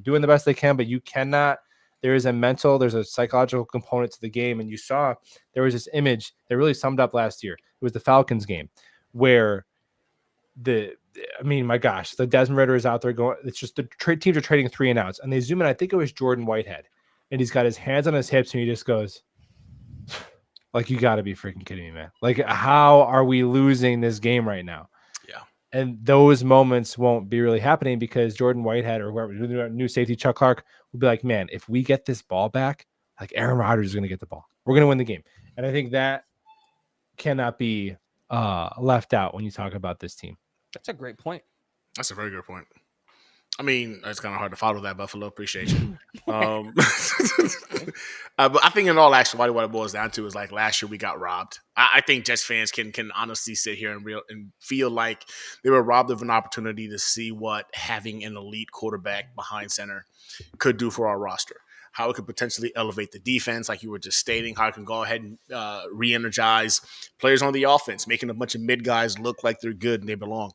Speaker 4: doing the best they can, but you cannot. There's a psychological component to the game, and you saw there was this image that really summed up last year. It was the Falcons game where my gosh, the Desmond Ritter is out there going. It's just the teams are trading 3 and outs, and they zoom in. I think it was Jordan Whitehead, and he's got his hands on his hips, and he just goes, like, you got to be freaking kidding me, man. Like, how are we losing this game right now?
Speaker 3: Yeah.
Speaker 4: And those moments won't be really happening because Jordan Whitehead or whoever, new safety Chuck Clark, will be like, man, if we get this ball back, like, Aaron Rodgers is going to get the ball. We're going to win the game. And I think that cannot be left out when you talk about this team.
Speaker 5: That's a great point.
Speaker 3: That's a very good point. I mean, it's kind of hard to follow that, Buffalo. Appreciate you. But I think in all actuality, what it boils down to is, like, last year we got robbed. I think Jets fans can honestly sit here and feel like they were robbed of an opportunity to see what having an elite quarterback behind center could do for our roster. How it could potentially elevate the defense, like you were just stating, how it can go ahead and re-energize players on the offense, making a bunch of mid guys look like they're good and they belong.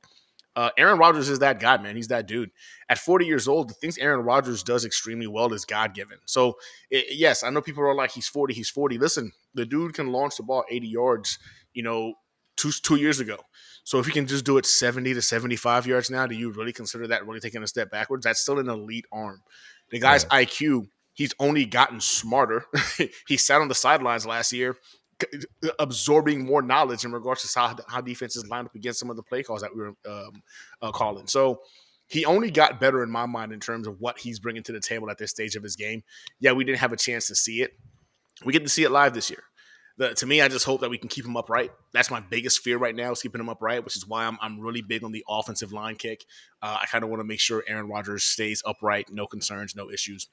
Speaker 3: Aaron Rodgers is that guy, man. He's that dude. At 40 years old, the things Aaron Rodgers does extremely well is God-given. So, yes, I know people are like, he's 40. Listen, the dude can launch the ball 80 yards, 2 years ago. So if he can just do it 70 to 75 yards now, do you really consider that really taking a step backwards? That's still an elite arm. The guy's IQ, he's only gotten smarter. He sat on the sidelines last year, absorbing more knowledge in regards to how defenses line up against some of the play calls that we were calling. So he only got better in my mind in terms of what he's bringing to the table at this stage of his game. Yeah, we didn't have a chance to see it. We get to see it live this year. To me, I just hope that we can keep him upright. That's my biggest fear right now is keeping him upright, which is why I'm really big on the offensive line kick. I kind of want to make sure Aaron Rodgers stays upright, no concerns, no issues.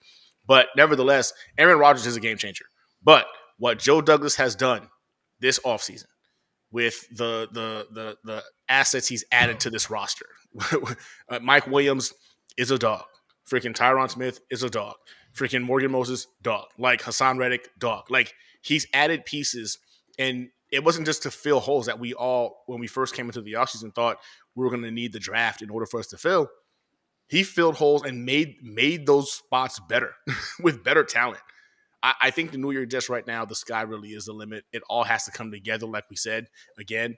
Speaker 3: But nevertheless, Aaron Rodgers is a game changer. But what Joe Douglas has done this offseason with the assets he's added to this roster, Mike Williams is a dog. Freaking Tyron Smith is a dog. Freaking Morgan Moses, dog. Like Hassan Reddick, dog. Like he's added pieces, and it wasn't just to fill holes that we all, when we first came into the offseason, thought we were going to need the draft in order for us to fill. He filled holes and made those spots better with better talent. I think the New York Jets right now, the sky really is the limit. It all has to come together, like we said. Again,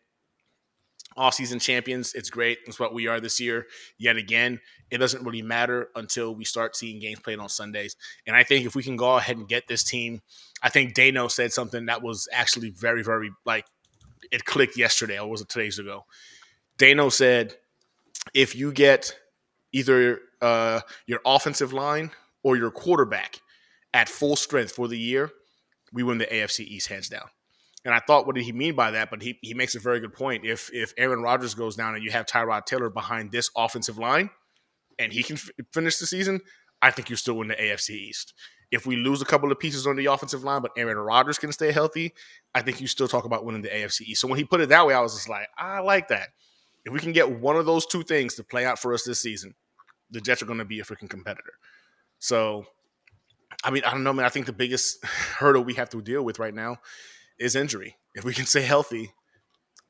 Speaker 3: off-season champions, it's great. It's what we are this year. Yet again, it doesn't really matter until we start seeing games played on Sundays. And I think if we can go ahead and get this team, I think Dano said something that was actually very, very, like, it clicked yesterday, or was it 2 days ago? Dano said, if you get either your offensive line or your quarterback at full strength for the year, we win the AFC East hands down. And I thought, what did he mean by that? But he makes a very good point. If Aaron Rodgers goes down and you have Tyrod Taylor behind this offensive line and he can finish the season, I think you still win the AFC East. If we lose a couple of pieces on the offensive line, but Aaron Rodgers can stay healthy, I think you still talk about winning the AFC East. So when he put it that way, I was just like, I like that. If we can get one of those two things to play out for us this season, the Jets are going to be a freaking competitor. So, I mean, I don't know, man. I think the biggest hurdle we have to deal with right now is injury. If we can stay healthy,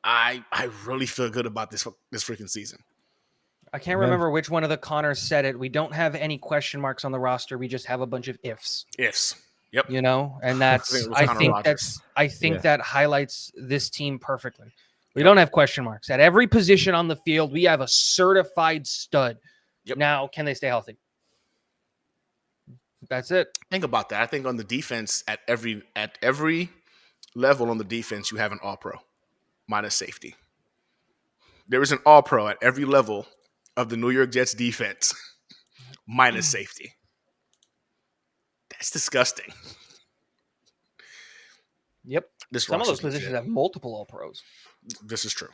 Speaker 3: I really feel good about this freaking season.
Speaker 5: I can't remember which one of the Connors said it. We don't have any question marks on the roster. We just have a bunch of ifs.
Speaker 3: Ifs. Yep.
Speaker 5: You know, and that's I think that highlights this team perfectly. We don't have question marks. At every position on the field, we have a certified stud.
Speaker 3: Yep.
Speaker 5: Now, can they stay healthy? That's it.
Speaker 3: Think about that. I think on the defense, at every level on the defense, you have an all-pro minus safety. There is an all-pro at every level of the New York Jets defense minus safety. That's disgusting.
Speaker 5: Yep. Some of those positions have multiple all-pros.
Speaker 3: This is true.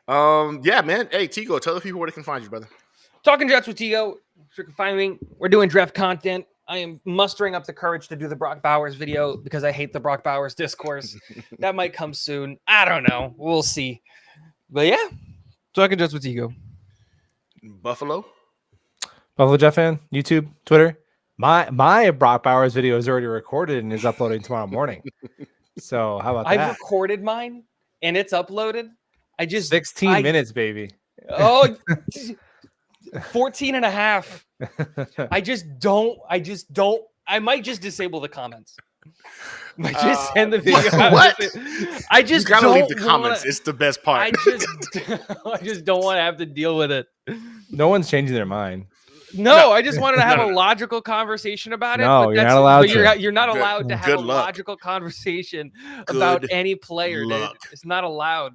Speaker 3: Yeah, man. Hey, Tigo, tell the people where they can find you, brother.
Speaker 5: Talking Jets with Tigo. You can find me. We're doing draft content. I am mustering up the courage to do the Brock Bowers video because I hate the Brock Bowers discourse. That might come soon. I don't know. We'll see. But yeah, Talking Jets with Tigo.
Speaker 3: Buffalo
Speaker 4: Jet fan, YouTube, Twitter. My Brock Bowers video is already recorded and is uploading tomorrow morning. So how about that?
Speaker 5: I've recorded mine and it's uploaded.
Speaker 4: 16 minutes, baby.
Speaker 5: Oh, 14 and a half. I might just disable the comments. I just send the video.
Speaker 3: What?
Speaker 5: I just
Speaker 3: gotta
Speaker 5: don't
Speaker 3: leave the comments. It's the best part.
Speaker 5: I just don't want to have to deal with it.
Speaker 4: No one's changing their mind.
Speaker 5: No, I just wanted to have a logical conversation about it.
Speaker 4: No, you're not allowed to.
Speaker 5: You're not allowed to have a logical conversation about any player, dude. It's not allowed.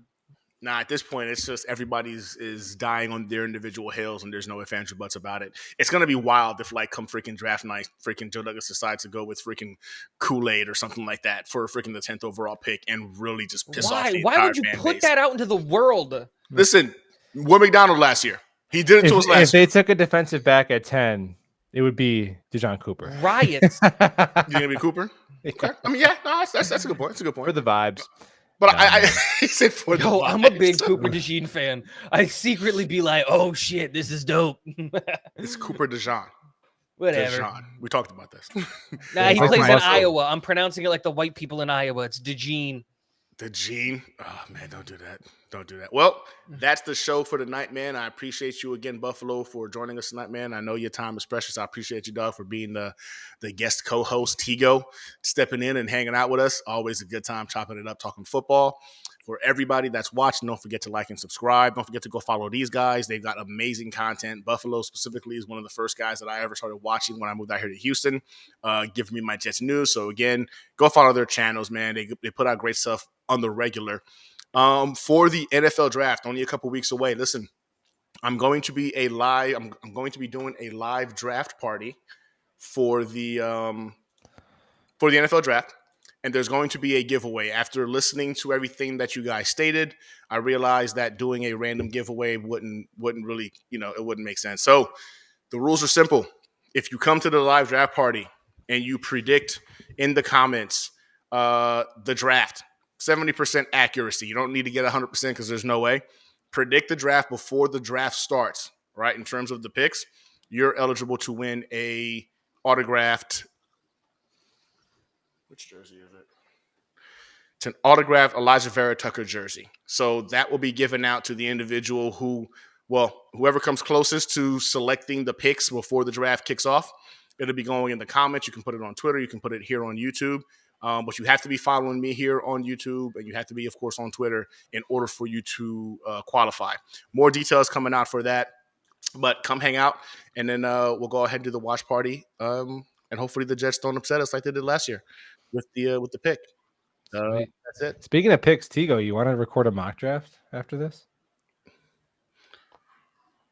Speaker 3: Nah, at this point, it's just everybody's is dying on their individual hills, and there's no ifs, ands, or buts about it. It's gonna be wild if, like, come freaking draft night, freaking Joe Douglas decides to go with freaking Kool-Aid or something like that for freaking the 10th overall pick and really just piss off the entire
Speaker 5: Why would you put
Speaker 3: base.
Speaker 5: that out into the world?
Speaker 3: Listen, Will McDonald last year. He did it to us last year.
Speaker 4: If they took a defensive back at 10, it would be DeJohn Cooper.
Speaker 5: Riots.
Speaker 3: You gonna be Cooper? Okay. I mean, yeah, no, that's a good point. That's a good point.
Speaker 4: For the vibes.
Speaker 3: But he said for the vibes.
Speaker 5: I'm a big Cooper DeJean fan. I secretly be like, oh shit, this is dope.
Speaker 3: It's Cooper DeJean.
Speaker 5: Whatever.
Speaker 3: DeJean. We talked about this.
Speaker 5: Nah, he plays in Iowa. I'm pronouncing it like the white people in Iowa. It's DeJean.
Speaker 3: DeJean? Oh, man, don't do that. Don't do that. Well, that's the show for tonight, man. I appreciate you again, Buffalo, for joining us tonight, man. I know your time is precious. I appreciate you, dog, for being the guest co-host, Tigo, stepping in and hanging out with us. Always a good time chopping it up, talking football. For everybody that's watching, don't forget to like and subscribe. Don't forget to go follow these guys. They've got amazing content. Buffalo specifically is one of the first guys that I ever started watching when I moved out here to Houston, giving me my Jets news. So, again, go follow their channels, man. They put out great stuff on the regular. For the NFL draft, only a couple weeks away. Listen, I'm going to be doing a live draft party for the NFL draft. and there's going to be a giveaway. After listening to everything that you guys stated, I realized that doing a random giveaway wouldn't really, it wouldn't make sense. So the rules are simple. If you come to the live draft party and you predict in the comments the draft, 70% accuracy. You don't need to get 100% because there's no way. Predict the draft before the draft starts, right? In terms of the picks, you're eligible to win a autographed. Which jersey is it? It's an autographed Elijah Vera Tucker jersey. So that will be given out to the individual whoever comes closest to selecting the picks before the draft kicks off. It'll be going in the comments. You can put it on Twitter. You can put it here on YouTube. But you have to be following me here on YouTube, and you have to be, of course, on Twitter in order for you to qualify. More details coming out for that. But come hang out, and then we'll go ahead and do the watch party. And hopefully the Jets don't upset us like they did last year with the pick. That's it.
Speaker 4: Speaking of picks, Tigo, you want to record a mock draft after this?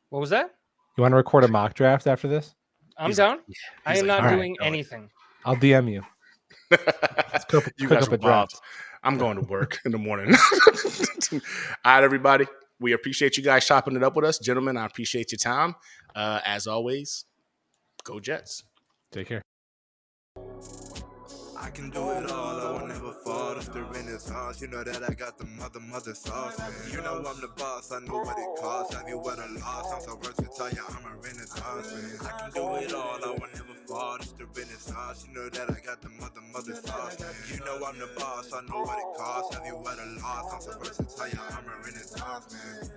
Speaker 5: What was that?
Speaker 4: You want to record a mock draft after this?
Speaker 5: I'm down. I am not
Speaker 4: all right,
Speaker 5: doing anything.
Speaker 4: I'll DM you.
Speaker 3: You guys are wild. I'm going to work in the morning. All right, everybody. We appreciate you guys chopping it up with us. Gentlemen, I appreciate your time. As always, go Jets.
Speaker 4: Take care.
Speaker 1: I can do it all, I will never fall. It's the Renaissance. You know that I got the mother sauce, man. You know I'm the boss, I know what it costs. Have you won a loss? I'm so versatile, yeah, I'm a Renaissance, man. I can do it all, I will never fall. It's the Renaissance. You know that I got the mother sauce, man. You know I'm the boss, I know what it costs. Have you won a loss? I'm so versatile, yeah, I'm a Renaissance, man.